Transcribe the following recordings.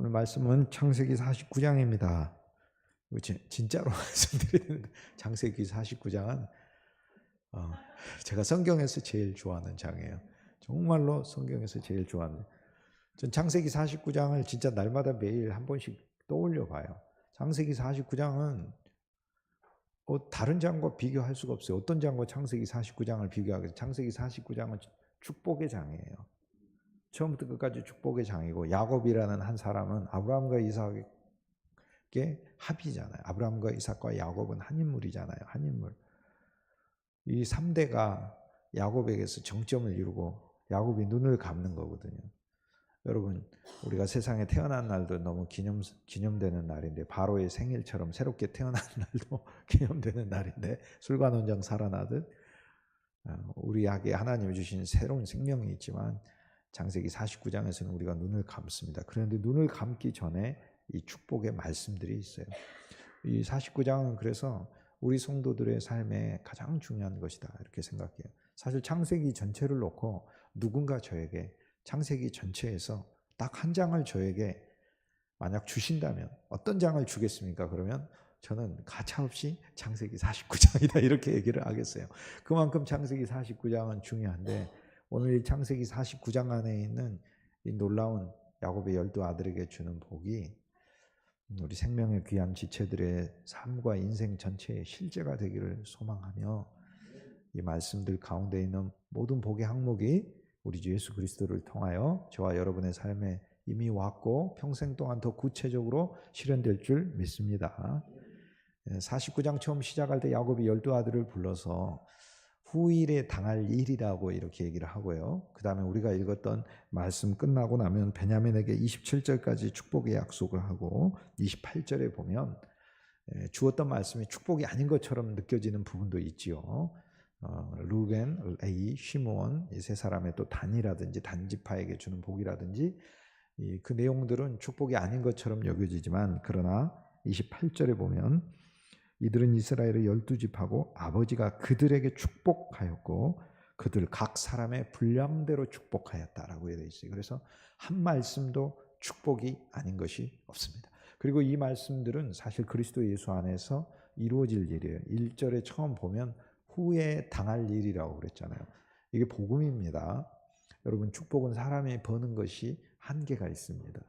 오늘 말씀은 창세기 49장입니다. 진짜로 말씀드리는데 창세기 49장은 제가 성경에서 제일 좋아하는 장이에요. 정말로 성경에서 제일 좋아하는. 전 창세기 49장을 진짜 날마다 매일 한 번씩 떠올려 봐요. 창세기 49장은 다른 장과 비교할 수가 없어요. 어떤 장과 창세기 49장을 비교하겠어요? 창세기 49장은 축복의 장이에요. 처음부터 끝까지 축복의 장이고, 야곱이라는 한 사람은 아브라함과 이삭의 합이잖아요. 아브라함과 이삭과 야곱은 한 인물이잖아요. 한 인물. 이 3대가 야곱에게서 정점을 이루고 야곱이 눈을 감는 거거든요. 여러분, 우리가 세상에 태어난 날도 너무 기념되는 날인데, 바로의 생일처럼 새롭게 태어난 날도 기념되는 날인데, 술관원장 살아나듯 우리에게 하나님이 주신 새로운 생명이 있지만 창세기 49장에서는 우리가 눈을 감습니다. 그런데 눈을 감기 전에 이 축복의 말씀들이 있어요. 이 49장은 그래서 우리 성도들의 삶에 가장 중요한 것이다, 이렇게 생각해요. 사실 창세기 전체를 놓고 누군가 저에게 창세기 전체에서 딱 한 장을 저에게 만약 주신다면 어떤 장을 주겠습니까? 그러면 저는 가차없이 창세기 49장이다 이렇게 얘기를 하겠어요. 그만큼 창세기 49장은 중요한데, 오늘 이 창세기 49장 안에 있는 이 놀라운 야곱의 12아들에게 주는 복이 우리 생명의 귀한 지체들의 삶과 인생 전체의 실제가 되기를 소망하며, 이 말씀들 가운데 있는 모든 복의 항목이 우리 주 예수 그리스도를 통하여 저와 여러분의 삶에 이미 왔고 평생 동안 더 구체적으로 실현될 줄 믿습니다. 49장 처음 시작할 때 야곱이 12아들을 불러서 후일에 당할 일이라고 이렇게 얘기를 하고요. 그 다음에 우리가 읽었던 말씀 끝나고 나면 베냐민에게 27절까지 축복의 약속을 하고, 28절에 보면 주었던 말씀이 축복이 아닌 것처럼 느껴지는 부분도 있지요. 루벤, 레위, 시므온 이 세 사람의 또 단이라든지 단지파에게 주는 복이라든지 그 내용들은 축복이 아닌 것처럼 여겨지지만, 그러나 28절에 보면 이들은 이스라엘의 12집하고 아버지가 그들에게 축복하였고 그들 각 사람의 분량대로 축복하였다라고 되어 있어요. 그래서 한 말씀도 축복이 아닌 것이 없습니다. 그리고 이 말씀들은 사실 그리스도 예수 안에서 이루어질 일이에요. 1절에 처음 보면 후에 당할 일이라고 그랬잖아요. 이게 복음입니다. 여러분, 축복은 사람이 버는 것이 한계가 있습니다.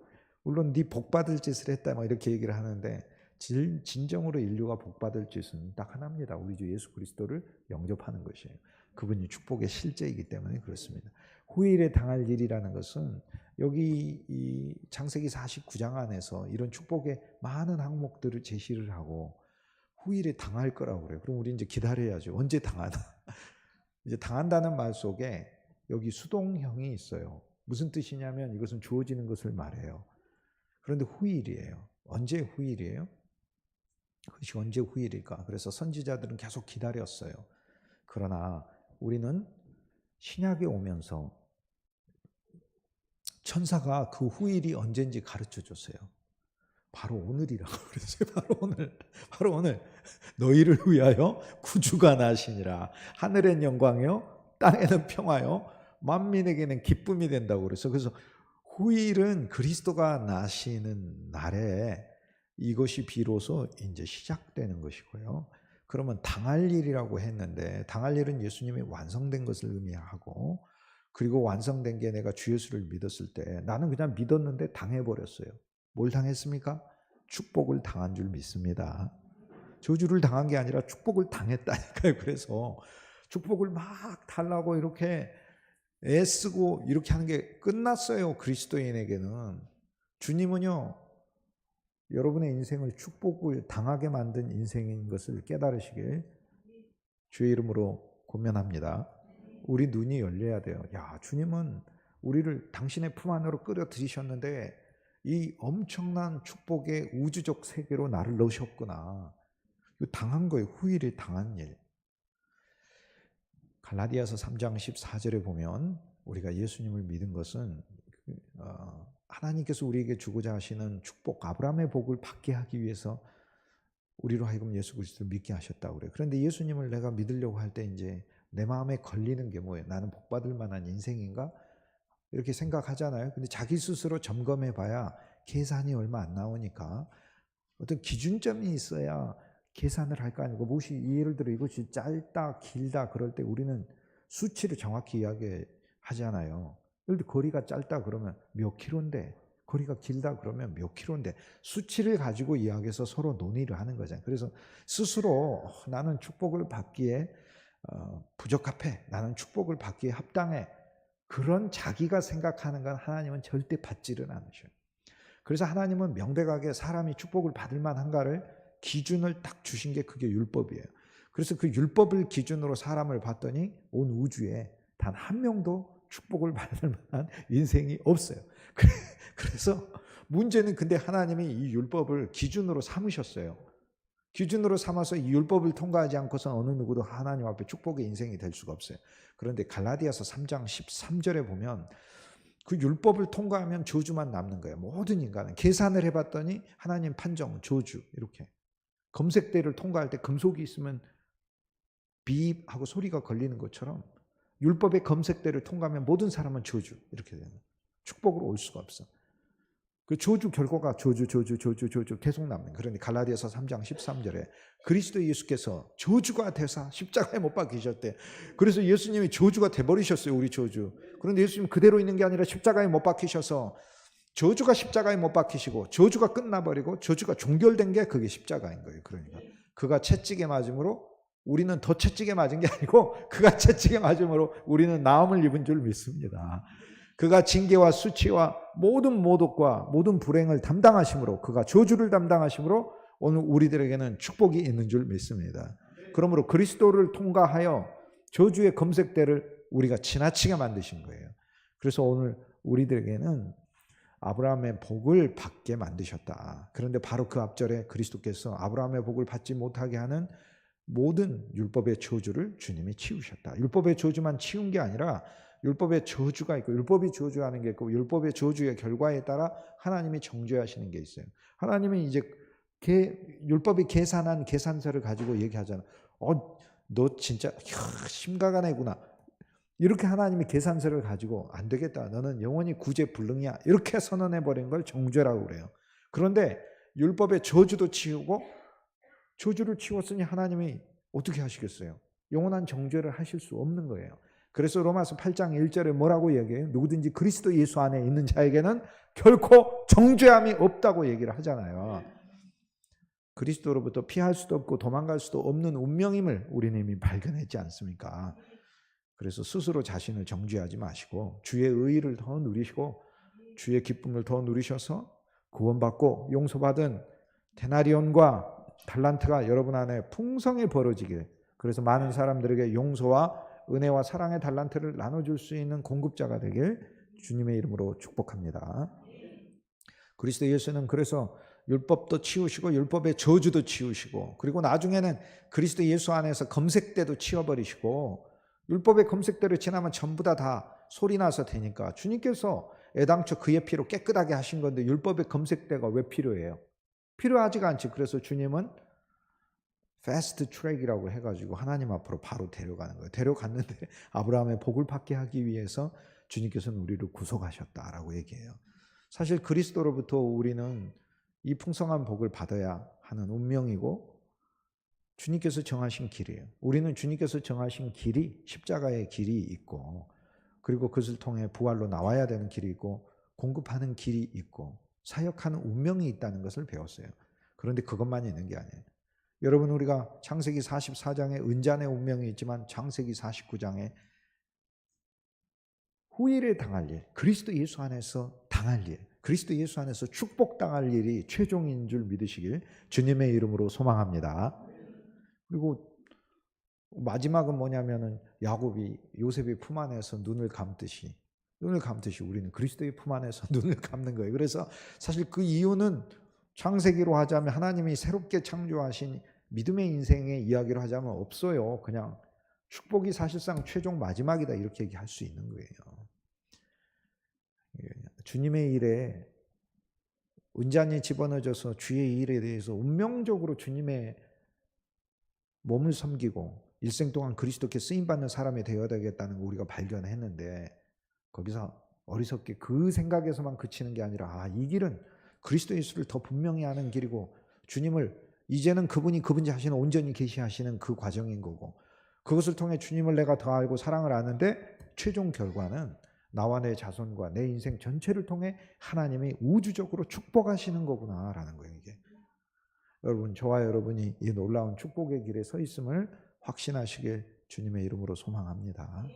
물론 네 복받을 짓을 했다 이렇게 얘기를 하는데, 진정으로 인류가 복받을 짓은 딱 하나입니다. 우리 주 예수 그리스도를 영접하는 것이에요. 그분이 축복의 실제이기 때문에 그렇습니다. 후일에 당할 일이라는 것은 여기 이 창세기 49장 안에서 이런 축복의 많은 항목들을 제시를 하고 후일에 당할 거라고 그래요. 그럼 우리 이제 기다려야죠. 언제 당하나? 이제 당한다는 말 속에 여기 수동형이 있어요. 무슨 뜻이냐면 이것은 주어지는 것을 말해요. 그런데 후일이에요. 언제 후일이에요? 그것이 언제 후일일까? 그래서 선지자들은 계속 기다렸어요. 그러나 우리는 신약에 오면서 천사가 그 후일이 언제인지 가르쳐 줬어요. 바로 오늘이라고 그랬어요. 바로 오늘 너희를 위하여 구주가 나시니라. 하늘엔 영광이요 땅에는 평화요 만민에게는 기쁨이 된다고 그랬어요. 그래서 후일은 그리스도가 나시는 날에 이것이 비로소 이제 시작되는 것이고요. 그러면 당할 일이라고 했는데, 당할 일은 예수님이 완성된 것을 의미하고, 그리고 완성된 게 내가 주 예수를 믿었을 때 나는 그냥 믿었는데 당해버렸어요. 뭘 당했습니까? 축복을 당한 줄 믿습니다. 저주를 당한 게 아니라 축복을 당했다니까요. 그래서 축복을 막 달라고 이렇게 애쓰고 이렇게 하는 게 끝났어요. 그리스도인에게는. 주님은요, 여러분의 인생을 축복을 당하게 만든 인생인 것을 깨달으시길 주의 이름으로 권면합니다. 우리 눈이 열려야 돼요. 야, 주님은 우리를 당신의 품 안으로 끌어들이셨는데 이 엄청난 축복의 우주적 세계로 나를 넣으셨구나. 이거 당한 거예요. 후일에 당한 일. 갈라디아서 3장 14절에 보면 우리가 예수님을 믿은 것은 하나님께서 우리에게 주고자 하시는 축복, 아브라함의 복을 받게 하기 위해서 우리로 하여금 예수 그리스도를 믿게 하셨다고 그래요. 그런데 예수님을 내가 믿으려고 할 때 이제 내 마음에 걸리는 게 뭐예요? 나는 복받을 만한 인생인가? 이렇게 생각하잖아요. 근데 자기 스스로 점검해 봐야 계산이 얼마 안 나오니까 어떤 기준점이 있어야 계산을 할 거 아니고, 무엇이 예를 들어 이것이 짧다 길다 그럴 때 우리는 수치를 정확히 이야기하잖아요. 예를 들어 거리가 짧다 그러면 몇 킬로인데, 거리가 길다 그러면 몇 킬로인데, 수치를 가지고 이야기해서 서로 논의를 하는 거잖아요. 그래서 스스로 나는 축복을 받기에 부적합해, 나는 축복을 받기에 합당해, 그런 자기가 생각하는 건 하나님은 절대 받지를 않으셔요. 그래서 하나님은 명백하게 사람이 축복을 받을 만한가를 기준을 딱 주신 게 그게 율법이에요. 그래서 그 율법을 기준으로 사람을 봤더니 온 우주에 단 한 명도 축복을 받을 만한 인생이 없어요. 그래서 문제는, 근데 하나님이 이 율법을 기준으로 삼으셨어요. 기준으로 삼아서 이 율법을 통과하지 않고서 어느 누구도 하나님 앞에 축복의 인생이 될 수가 없어요. 그런데 갈라디아서 3장 13절에 보면 그 율법을 통과하면 저주만 남는 거예요. 모든 인간은. 계산을 해봤더니 하나님 판정, 저주, 이렇게. 검색대를 통과할 때 금속이 있으면 비입 하고 소리가 걸리는 것처럼 율법의 검색대를 통과하면 모든 사람은 저주, 이렇게 되는 거예요. 축복으로 올 수가 없어. 그 저주 결과가 저주 계속 남는. 그런데 갈라디아서 3장 13절에 그리스도 예수께서 저주가 되사 십자가에 못 박히셨대. 그래서 예수님이 저주가 돼버리셨어요, 우리 저주. 그런데 예수님 그대로 있는 게 아니라 십자가에 못 박히셔서 저주가 십자가에 못 박히시고 저주가 끝나버리고 저주가 종결된 게 그게 십자가인 거예요. 그러니까 그가 채찍에 맞음으로 우리는 더 채찍에 맞은 게 아니고 그가 채찍에 맞음으로 우리는 나음을 입은 줄 믿습니다. 그가 징계와 수치와 모든 모독과 모든 불행을 담당하심으로, 그가 저주를 담당하심으로 오늘 우리들에게는 축복이 있는 줄 믿습니다. 그러므로 그리스도를 통과하여 저주의 검색대를 우리가 지나치게 만드신 거예요. 그래서 오늘 우리들에게는 아브라함의 복을 받게 만드셨다. 그런데 바로 그 앞절에 그리스도께서 아브라함의 복을 받지 못하게 하는 모든 율법의 저주를 주님이 치우셨다. 율법의 저주만 치운 게 아니라 율법의 저주가 있고, 율법이 저주하는 게 있고, 율법의 저주의 결과에 따라 하나님이 정죄하시는 게 있어요. 하나님이 이제 율법이 계산한 계산서를 가지고 얘기하잖아. 너 진짜 심각한 애구나. 이렇게 하나님이 계산서를 가지고 안 되겠다, 너는 영원히 구제불능이야, 이렇게 선언해버린 걸 정죄라고 그래요. 그런데 율법의 저주도 치우고, 저주를 치웠으니 하나님이 어떻게 하시겠어요? 영원한 정죄를 하실 수 없는 거예요. 그래서 로마서 8장 1절에 뭐라고 얘기해요? 누구든지 그리스도 예수 안에 있는 자에게는 결코 정죄함이 없다고 얘기를 하잖아요. 그리스도로부터 피할 수도 없고 도망갈 수도 없는 운명임을 우리는 이미 발견했지 않습니까? 그래서 스스로 자신을 정죄하지 마시고 주의 의의를 더 누리시고 주의 기쁨을 더 누리셔서 구원받고 용서받은 데나리온과 달란트가 여러분 안에 풍성히 벌어지게, 그래서 많은 사람들에게 용서와 은혜와 사랑의 달란트를 나눠줄 수 있는 공급자가 되길 주님의 이름으로 축복합니다. 그리스도 예수는 그래서 율법도 치우시고 율법의 저주도 치우시고, 그리고 나중에는 그리스도 예수 안에서 검색대도 치워버리시고, 율법의 검색대를 지나면 전부 다 소리나서 되니까 주님께서 애당초 그의 피로 깨끗하게 하신 건데 율법의 검색대가 왜 필요해요? 필요하지가 않지. 그래서 주님은 패스트 트랙이라고 해가지고 하나님 앞으로 바로 데려가는 거예요. 데려갔는데 아브라함의 복을 받게 하기 위해서 주님께서는 우리를 구속하셨다라고 얘기해요. 사실 그리스도로부터 우리는 이 풍성한 복을 받아야 하는 운명이고 주님께서 정하신 길이에요. 우리는 주님께서 정하신 길이 십자가의 길이 있고, 그리고 그것을 통해 부활로 나와야 되는 길이 있고, 공급하는 길이 있고, 사역하는 운명이 있다는 것을 배웠어요. 그런데 그것만 있는 게 아니에요. 여러분, 우리가 창세기 44장에 은잔의 운명이 있지만 창세기 49장에 후일에 당할 일, 그리스도 예수 안에서 당할 일, 그리스도 예수 안에서 축복당할 일이 최종인 줄 믿으시길 주님의 이름으로 소망합니다. 그리고 마지막은 뭐냐면은 야곱이 요셉의 품 안에서 눈을 감듯이 우리는 그리스도의 품 안에서 눈을 감는 거예요. 그래서 사실 그 이유는 창세기로 하자면 하나님이 새롭게 창조하신 믿음의 인생의 이야기로 하자면 없어요. 그냥 축복이 사실상 최종 마지막이다, 이렇게 얘기할 수 있는 거예요. 주님의 일에 은잔이 집어넣어져서 주의 일에 대해서 운명적으로 주님의 몸을 섬기고 일생 동안 그리스도께 쓰임받는 사람이 되어야 되겠다는 걸 우리가 발견했는데, 거기서 어리석게 그 생각에서만 그치는 게 아니라 이 길은 그리스도 예수를 더 분명히 아는 길이고 주님을 이제는 그분이 그분 자신을 온전히 계시하시는 그 과정인 거고 그것을 통해 주님을 내가 더 알고 사랑을 아는데 최종 결과는 나와 내 자손과 내 인생 전체를 통해 하나님이 우주적으로 축복하시는 거구나라는 거예요. 이게 여러분 저와 여러분이 이 놀라운 축복의 길에 서 있음을 확신하시길 주님의 이름으로 소망합니다.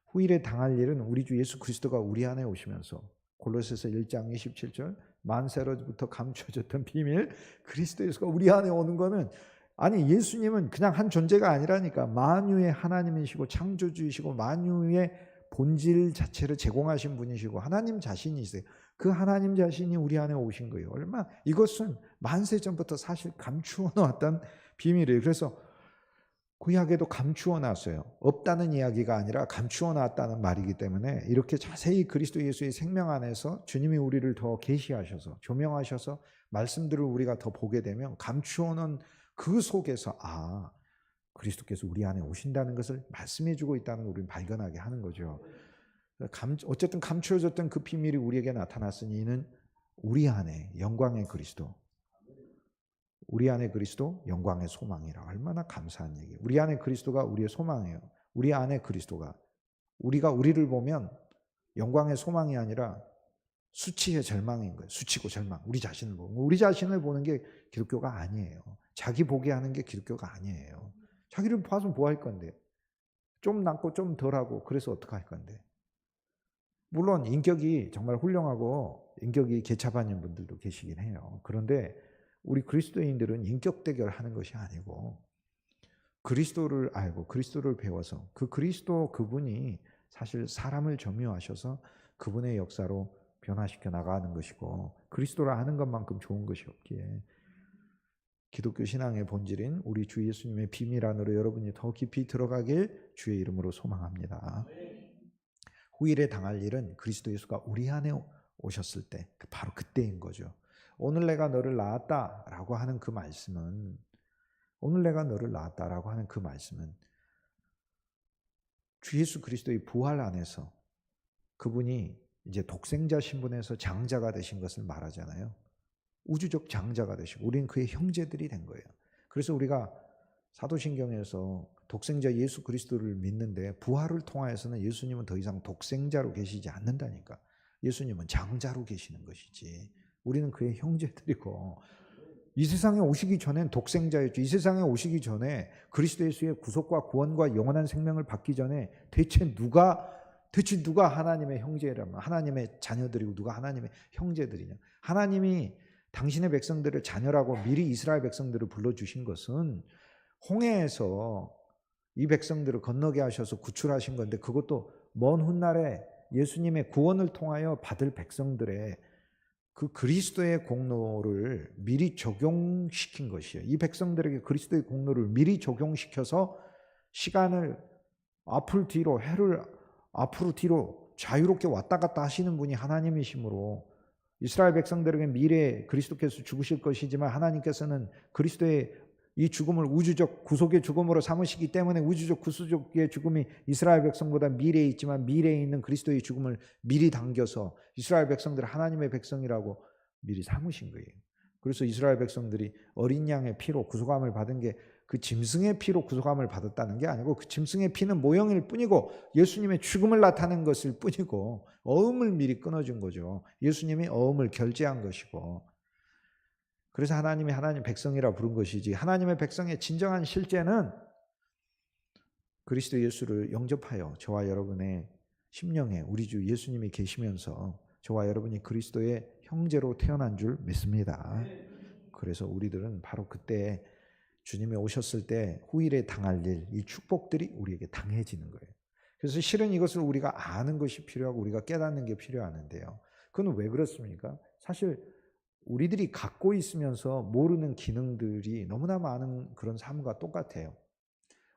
후일에 당할 일은 우리 주 예수 그리스도가 우리 안에 오시면서 골로새서 1장 27절 만세로부터 감춰졌던 비밀 그리스도 예수가 우리 안에 오는 거는 아니 예수님은 그냥 한 존재가 아니라니까 만유의 하나님이시고 창조주이시고 만유의 본질 자체를 제공하신 분이시고 하나님 자신이세요. 그 하나님 자신이 우리 안에 오신 거예요. 얼마 이것은 만세 전부터 사실 감추어 놓았던 비밀이에요. 그래서 구약에도 감추어 놨어요. 없다는 이야기가 아니라 감추어 놨다는 말이기 때문에 이렇게 자세히 그리스도 예수의 생명 안에서 주님이 우리를 더 계시하셔서 조명하셔서 말씀들을 우리가 더 보게 되면 감추어 놓은 그 속에서 그리스도께서 우리 안에 오신다는 것을 말씀해 주고 있다는 걸 우리는 발견하게 하는 거죠. 어쨌든 감추어졌던 그 비밀이 우리에게 나타났으니 이는 우리 안에 영광의 그리스도 우리 안에 그리스도 영광의 소망이라 얼마나 감사한 얘기예요. 우리 안에 그리스도가 우리의 소망이에요. 우리 안에 그리스도가 우리가 우리를 보면 영광의 소망이 아니라 수치의 절망인 거예요. 수치고 절망. 우리 자신을 보고 우리 자신을 보는 게 기독교가 아니에요. 자기 보게 하는 게 기독교가 아니에요. 자기를 봐서 뭐 할 건데? 좀 낫고 좀 덜하고 그래서 어떻게 할 건데? 물론 인격이 정말 훌륭하고 인격이 개차반인 분들도 계시긴 해요. 그런데 우리 그리스도인들은 인격 대결하는 것이 아니고 그리스도를 알고 그리스도를 배워서 그 그리스도 그분이 사실 사람을 점유하셔서 그분의 역사로 변화시켜 나가는 것이고 그리스도를 아는 것만큼 좋은 것이 없기에 기독교 신앙의 본질인 우리 주 예수님의 비밀 안으로 여러분이 더 깊이 들어가길 주의 이름으로 소망합니다. 후일에 당할 일은 그리스도 예수가 우리 안에 오셨을 때 바로 그때인 거죠. 오늘 내가 너를 낳았다라고 하는 그 말씀은 오늘 내가 너를 낳았다라고 하는 그 말씀은 주 예수 그리스도의 부활 안에서 그분이 이제 독생자 신분에서 장자가 되신 것을 말하잖아요. 우주적 장자가 되시고 우리는 그의 형제들이 된 거예요. 그래서 우리가 사도신경에서 독생자 예수 그리스도를 믿는데 부활을 통하여서는 예수님은 더 이상 독생자로 계시지 않는다니까. 예수님은 장자로 계시는 것이지. 우리는 그의 형제들이고 이 세상에 오시기 전엔 독생자였죠. 이 세상에 오시기 전에 그리스도 예수의 구속과 구원과 영원한 생명을 받기 전에 대체 누가 하나님의 형제라면 하나님의 자녀들이고 누가 하나님의 형제들이냐. 하나님이 당신의 백성들을 자녀라고 미리 이스라엘 백성들을 불러주신 것은 홍해에서 이 백성들을 건너게 하셔서 구출하신 건데 그것도 먼 훗날에 예수님의 구원을 통하여 받을 백성들의 그 그리스도의 공로를 미리 적용시킨 것이에요. 이 백성들에게 그리스도의 공로를 미리 적용시켜서 시간을 앞을 뒤로 해를 앞으로 뒤로 자유롭게 왔다 갔다 하시는 분이 하나님이시므로 이스라엘 백성들에게 미래에 그리스도께서 죽으실 것이지만 하나님께서는 그리스도의 이 죽음을 우주적 구속의 죽음으로 삼으시기 때문에 우주적 구속의 죽음이 이스라엘 백성보다 미래에 있지만 미래에 있는 그리스도의 죽음을 미리 당겨서 이스라엘 백성들을 하나님의 백성이라고 미리 삼으신 거예요. 그래서 이스라엘 백성들이 어린 양의 피로 구속함을 받은 게 그 짐승의 피로 구속함을 받았다는 게 아니고 그 짐승의 피는 모형일 뿐이고 예수님의 죽음을 나타낸 것일 뿐이고 어음을 미리 끊어준 거죠. 예수님이 어음을 결제한 것이고 그래서 하나님이 하나님 백성이라 부른 것이지 하나님의 백성의 진정한 실제는 그리스도 예수를 영접하여 저와 여러분의 심령에 우리 주 예수님이 계시면서 저와 여러분이 그리스도의 형제로 태어난 줄 믿습니다. 그래서 우리들은 바로 그때 주님이 오셨을 때 후일에 당할 일, 이 축복들이 우리에게 당해지는 거예요. 그래서 실은 이것을 우리가 아는 것이 필요하고 우리가 깨닫는 게 필요하는데요. 그건 왜 그렇습니까? 사실 우리들이 갖고 있으면서 모르는 기능들이 너무나 많은 그런 삶과 똑같아요.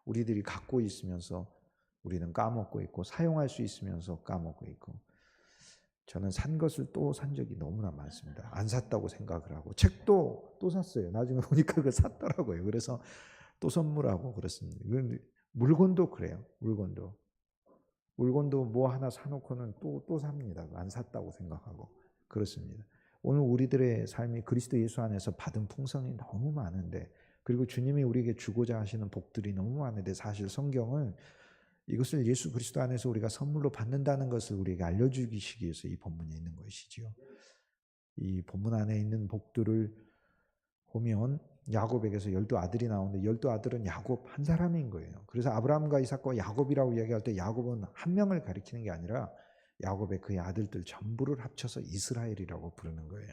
우리들이 갖고 있으면서 우리는 까먹고 있고 사용할 수 있으면서 까먹고 있고 저는 산 것을 또 산 적이 너무나 많습니다. 안 샀다고 생각을 하고 책도 또 샀어요. 나중에 보니까 그거 샀더라고요. 그래서 또 선물하고 그렇습니다. 물건도 그래요. 물건도 뭐 하나 사놓고는 또 삽니다. 안 샀다고 생각하고 그렇습니다. 오늘 우리들의 삶이 그리스도 예수 안에서 받은 풍성이 너무 많은데, 그리고 주님이 우리에게 주고자 하시는 복들이 너무 많은데, 사실 성경은 이것을 예수 그리스도 안에서 우리가 선물로 받는다는 것을 우리에게 알려주시기 위해서 이 본문에 있는 것이지요. 이 본문 안에 있는 복들을 보면 야곱에게서 12아들이 나오는데 12아들은 야곱 한 사람인 거예요. 그래서 아브라함과 이삭과 야곱이라고 이야기할 때 야곱은 한 명을 가리키는 게 아니라 야곱의 그의 아들들 전부를 합쳐서 이스라엘이라고 부르는 거예요.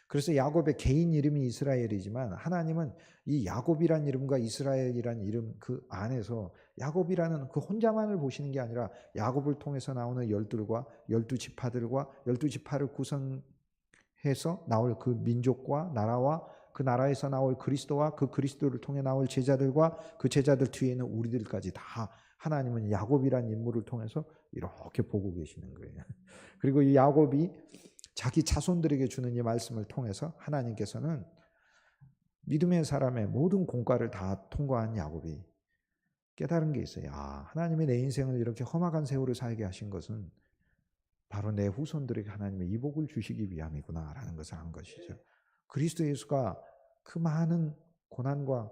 그래서 야곱의 개인 이름이 이스라엘이지만 하나님은 이 야곱이란 이름과 이스라엘이란 이름 그 안에서 야곱이라는 그 혼자만을 보시는 게 아니라 야곱을 통해서 나오는 열둘과 12지파들과 12지파를 구성해서 나올 그 민족과 나라와 그 나라에서 나올 그리스도와 그 그리스도를 통해 나올 제자들과 그 제자들 뒤에 있는 우리들까지 다 하나님은 야곱이란 인물을 통해서 이렇게 보고 계시는 거예요. 그리고 이 야곱이 자기 자손들에게 주는 이 말씀을 통해서 하나님께서는 믿음의 사람의 모든 공과를 다 통과한 야곱이 깨달은 게 있어요. 하나님이 내 인생을 이렇게 험악한 세월을 살게 하신 것은 바로 내 후손들에게 하나님의 이 복을 주시기 위함이구나라는 것을 한 것이죠. 그리스도 예수가 그 많은 고난과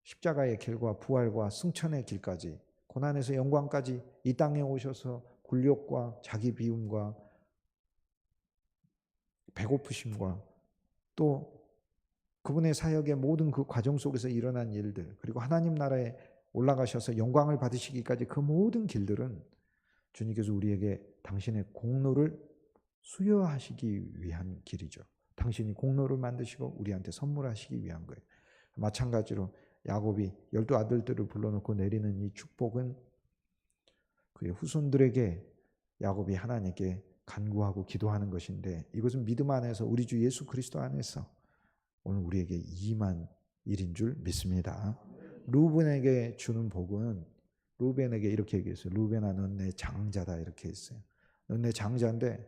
십자가의 길과 부활과 승천의 길까지, 고난에서 영광까지 이 땅에 오셔서 굴욕과 자기 비움과 배고프심과 또 그분의 사역의 모든 그 과정 속에서 일어난 일들, 그리고 하나님 나라에 올라가셔서 영광을 받으시기까지 그 모든 길들은 주님께서 우리에게 당신의 공로를 수여하시기 위한 길이죠. 당신이 공로를 만드시고 우리한테 선물하시기 위한 거예요. 마찬가지로 야곱이 12아들들을 불러놓고 내리는 이 축복은 그의 후손들에게 야곱이 하나님께 간구하고 기도하는 것인데, 이것은 믿음 안에서 우리 주 예수 그리스도 안에서 오늘 우리에게 임한 일인 줄 믿습니다. 루벤에게 주는 복은, 루벤에게 이렇게 얘기했어요. 루벤아, 넌 내 장자다, 이렇게 했어요. 넌 내 장자인데,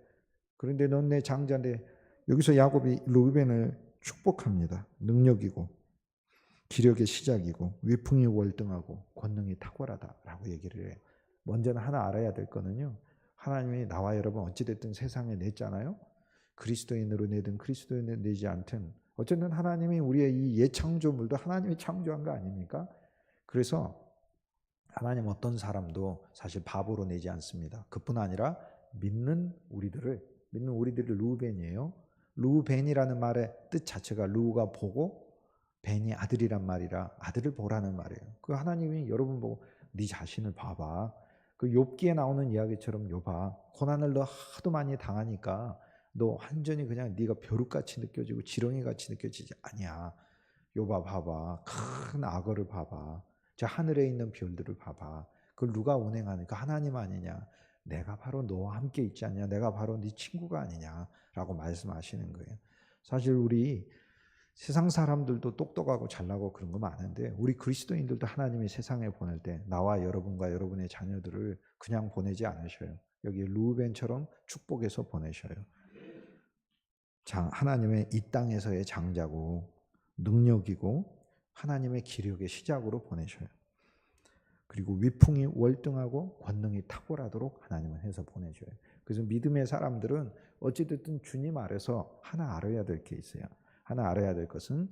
그런데 넌 내 장자인데, 여기서 야곱이 루벤을 축복합니다. 능력이고 기력의 시작이고 위풍이 월등하고 권능이 탁월하다라고 얘기를 해요. 먼저는 하나 알아야 될 거는요, 하나님이 나와 여러분 어찌됐든 세상에 냈잖아요. 그리스도인으로 내든 그리스도인으로 내지 않든 어쨌든 하나님이 우리의 이 예창조물도 하나님이 창조한 거 아닙니까? 그래서 하나님 어떤 사람도 사실 바보로 내지 않습니다. 그뿐 아니라 믿는 우리들을 루벤이에요. 루벤이라는 말의 뜻 자체가 루가 보고 벤이 아들이란 말이라 아들을 보라는 말이에요. 그 하나님이 여러분 보고 네 자신을 봐봐. 그 욥기에 나오는 이야기처럼 욥아, 고난을 너 하도 많이 당하니까 너 완전히 그냥 네가 벼룩같이 느껴지고 지렁이같이 느껴지지 아니야. 욥아 봐봐. 큰 악어를 봐봐. 저 하늘에 있는 별들을 봐봐. 그걸 누가 운행하는 그 하나님 아니냐. 내가 바로 너와 함께 있지 않냐. 내가 바로 네 친구가 아니냐라고 말씀하시는 거예요. 사실 우리 세상 사람들도 똑똑하고 잘나고 그런 거 많은데, 우리 그리스도인들도 하나님이 세상에 보낼 때 나와 여러분과 여러분의 자녀들을 그냥 보내지 않으셔요. 여기 루벤처럼 축복해서 보내셔요. 하나님의 이 땅에서의 장자고 능력이고 하나님의 기력의 시작으로 보내셔요. 그리고 위풍이 월등하고 권능이 탁월하도록 하나님은 해서 보내셔요. 그래서 믿음의 사람들은 어찌됐든 주님 아래서 하나 알아야 될 게 있어요. 하나 알아야 될 것은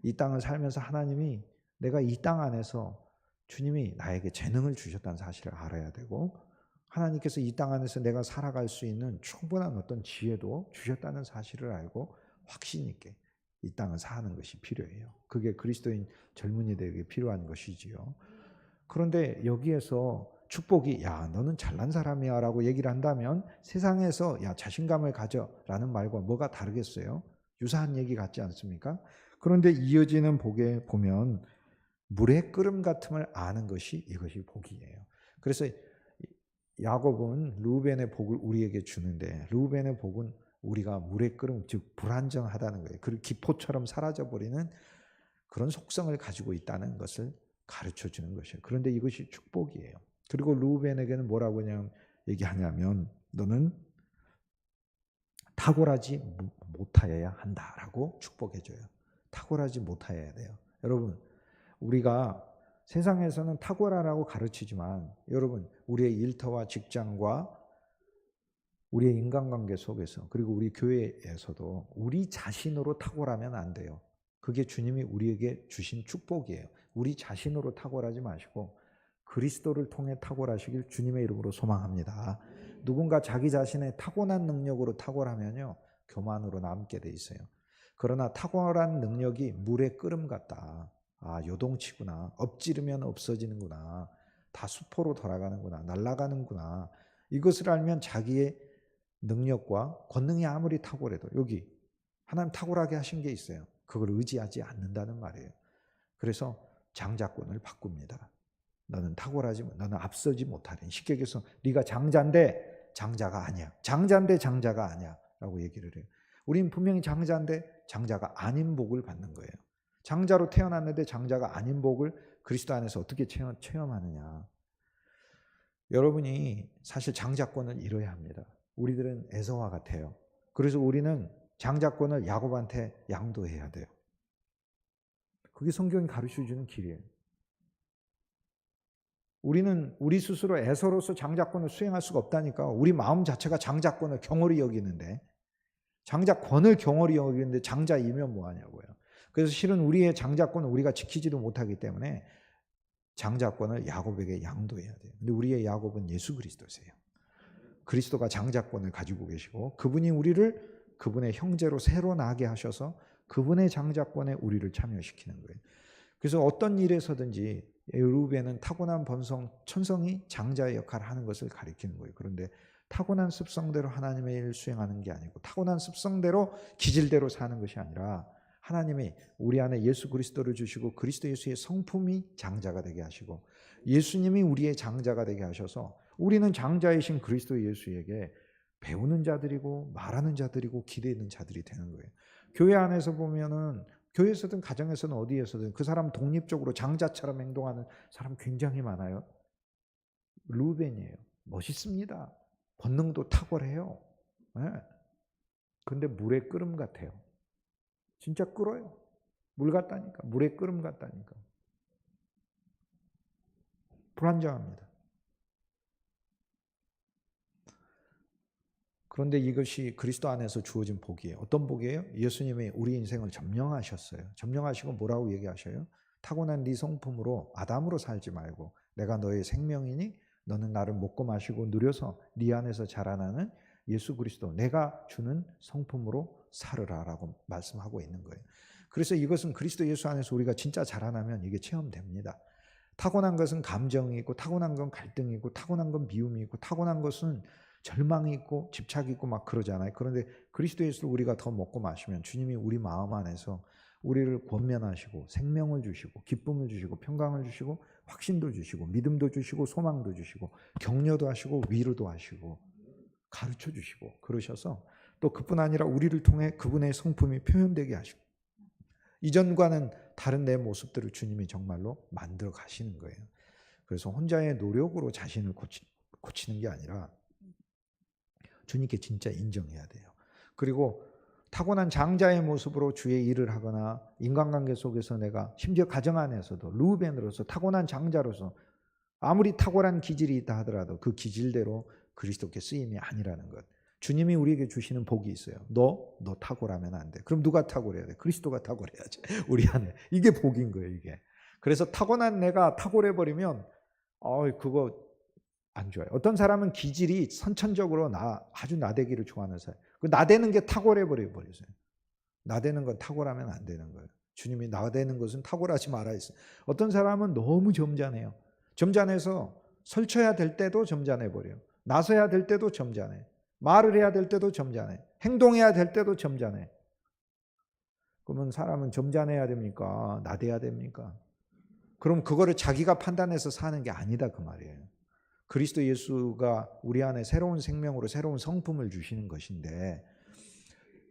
이 땅을 살면서 하나님이 내가 이 땅 안에서 주님이 나에게 재능을 주셨다는 사실을 알아야 되고, 하나님께서 이 땅 안에서 내가 살아갈 수 있는 충분한 어떤 지혜도 주셨다는 사실을 알고 확신 있게 이 땅을 사는 것이 필요해요. 그게 그리스도인 젊은이들에게 필요한 것이지요. 그런데 여기에서 축복이 야 너는 잘난 사람이야 라고 얘기를 한다면 세상에서 야 자신감을 가져 라는 말과 뭐가 다르겠어요? 유사한 얘기 같지 않습니까? 그런데 이어지는 복에 보면 물의 끓음 같음을 아는 것이 이것이 복이에요. 그래서 야곱은 루벤의 복을 우리에게 주는데, 루벤의 복은 우리가 물의 끓음, 즉 불안정하다는 거예요. 그 기포처럼 사라져버리는 그런 속성을 가지고 있다는 것을 가르쳐 주는 것이에요. 그런데 이것이 축복이에요. 그리고 루벤에게는 뭐라고 그냥 얘기하냐면 너는 탁월하지 못하여야 한다라고 축복해 줘요. 탁월하지 못하여야 돼요. 여러분, 우리가 세상에서는 탁월하라고 가르치지만 여러분, 우리의 일터와 직장과 우리의 인간관계 속에서 그리고 우리 교회에서도 우리 자신으로 탁월하면 안 돼요. 그게 주님이 우리에게 주신 축복이에요. 우리 자신으로 탁월하지 마시고 그리스도를 통해 탁월하시길 주님의 이름으로 소망합니다. 누군가 자기 자신의 타고난 능력으로 탁월하면요, 교만으로 남게 돼 있어요. 그러나 탁월한 능력이 물의 끓음 같다. 아, 요동치구나. 엎지르면 없어지는구나. 다 수포로 돌아가는구나. 날아가는구나. 이것을 알면 자기의 능력과 권능이 아무리 탁월해도 여기 하나님 탁월하게 하신 게 있어요. 그걸 의지하지 않는다는 말이에요. 그래서 장자권을 바꿉니다. 너는 너는 앞서지 못하리. 쉽게 얘기해서 네가 장자인데 장자가 아니야. 장자인데 장자가 아니야. 라고 얘기를 해요. 우린 분명히 장자인데 장자가 아닌 복을 받는 거예요. 장자로 태어났는데 장자가 아닌 복을 그리스도 안에서 어떻게 체험하느냐. 여러분이 사실 장자권을 잃어야 합니다. 우리들은 에서와 같아요. 그래서 우리는 장자권을 야곱한테 양도해야 돼요. 그게 성경이 가르쳐주는 길이에요. 우리는 우리 스스로 에서로서 장자권을 수행할 수가 없다니까. 우리 마음 자체가 장자권을 경홀히 여기는데, 장자권을 경홀히 여기는데 장자이면 뭐하냐고요. 그래서 실은 우리의 장자권을 우리가 지키지도 못하기 때문에 장자권을 야곱에게 양도해야 돼요. 근데 우리의 야곱은 예수 그리스도세요. 그리스도가 장자권을 가지고 계시고 그분이 우리를 그분의 형제로 새로 나게 하셔서 그분의 장자권에 우리를 참여시키는 거예요. 그래서 어떤 일에서든지 루벤은 타고난 천성이 장자의 역할을 하는 것을 가리키는 거예요. 그런데 타고난 습성대로 하나님의 일을 수행하는 게 아니고 타고난 습성대로 기질대로 사는 것이 아니라 하나님이 우리 안에 예수 그리스도를 주시고 그리스도 예수의 성품이 장자가 되게 하시고 예수님이 우리의 장자가 되게 하셔서 우리는 장자이신 그리스도 예수에게 배우는 자들이고 말하는 자들이고 기대는 자들이 되는 거예요. 교회 안에서 보면은 교회에서든 가정에서든 어디에서든 그 사람 독립적으로 장자처럼 행동하는 사람 굉장히 많아요. 루벤이에요. 멋있습니다. 권능도 탁월해요. 네. 근데 물의 끓음 같아요. 진짜 끓어요. 물 같다니까. 물의 끓음 같다니까. 불안정합니다. 그런데 이것이 그리스도 안에서 주어진 복이에요. 어떤 복이에요? 예수님이 우리 인생을 점령하셨어요. 점령하시고 뭐라고 얘기하셔요? 타고난 네 성품으로 아담으로 살지 말고 내가 너의 생명이니 너는 나를 먹고 마시고 누려서 네 안에서 자라나는 예수 그리스도 내가 주는 성품으로 살으라라고 말씀하고 있는 거예요. 그래서 이것은 그리스도 예수 안에서 우리가 진짜 자라나면 이게 체험됩니다. 타고난 것은 감정이 있고 타고난 건 갈등이 있고 타고난 건 미움이 있고 타고난 것은 절망이 있고 집착이 있고 막 그러잖아요. 그런데 그리스도 예수를 우리가 더 먹고 마시면 주님이 우리 마음 안에서 우리를 권면하시고 생명을 주시고 기쁨을 주시고 평강을 주시고 확신도 주시고 믿음도 주시고 소망도 주시고 격려도 하시고 위로도 하시고 가르쳐 주시고 그러셔서 또 그뿐 아니라 우리를 통해 그분의 성품이 표현되게 하시고 이전과는 다른 내 모습들을 주님이 정말로 만들어 가시는 거예요. 그래서 혼자의 노력으로 자신을 고치는 게 아니라 주님께 진짜 인정해야 돼요. 그리고 타고난 장자의 모습으로 주의 일을 하거나 인간관계 속에서 내가 심지어 가정 안에서도 루벤으로서 타고난 장자로서 아무리 탁월한 기질이 있다 하더라도 그 기질대로 그리스도께 쓰임이 아니라는 것. 주님이 우리에게 주시는 복이 있어요. 너 탁월하면 안 돼. 그럼 누가 탁월해야 돼? 그리스도가 탁월해야지. 우리 안에. 이게 복인 거예요, 이게. 그래서 타고난 내가 탁월해버리면 그거 안 좋아요. 어떤 사람은 기질이 선천적으로 아주 나대기를 좋아하는 사람. 그 나대는 게 탁월해 버려서요. 나대는 건 탁월하면 안 되는 거예요. 주님이 나대는 것은 탁월하지 말아 있어요. 어떤 사람은 너무 점잖해요. 점잖해서 설쳐야 될 때도 점잖해 버려요. 나서야 될 때도 점잖해. 말을 해야 될 때도 점잖해. 행동해야 될 때도 점잖해. 그러면 사람은 점잖해야 됩니까? 나대야 됩니까? 그럼 그거를 자기가 판단해서 사는 게 아니다 그 말이에요. 그리스도 예수가 우리 안에 새로운 생명으로 새로운 성품을 주시는 것인데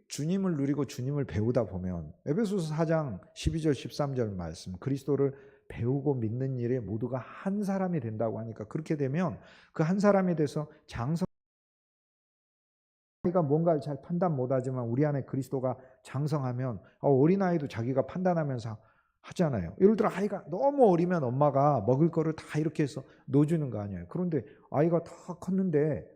주님을 누리고 주님을 배우다 보면 에베소서 4장 12절 13절 말씀 그리스도를 배우고 믿는 일에 모두가 한 사람이 된다고 하니까 그렇게 되면 그 한 사람이 돼서 장성가 뭔가를 잘 판단 못하지만 우리 안에 그리스도가 장성하면 어린아이도 자기가 판단하면서 하잖아요. 예를 들어 아이가 너무 어리면 엄마가 먹을 거를 다 이렇게 해서 넣어주는 거 아니에요. 그런데 아이가 다 컸는데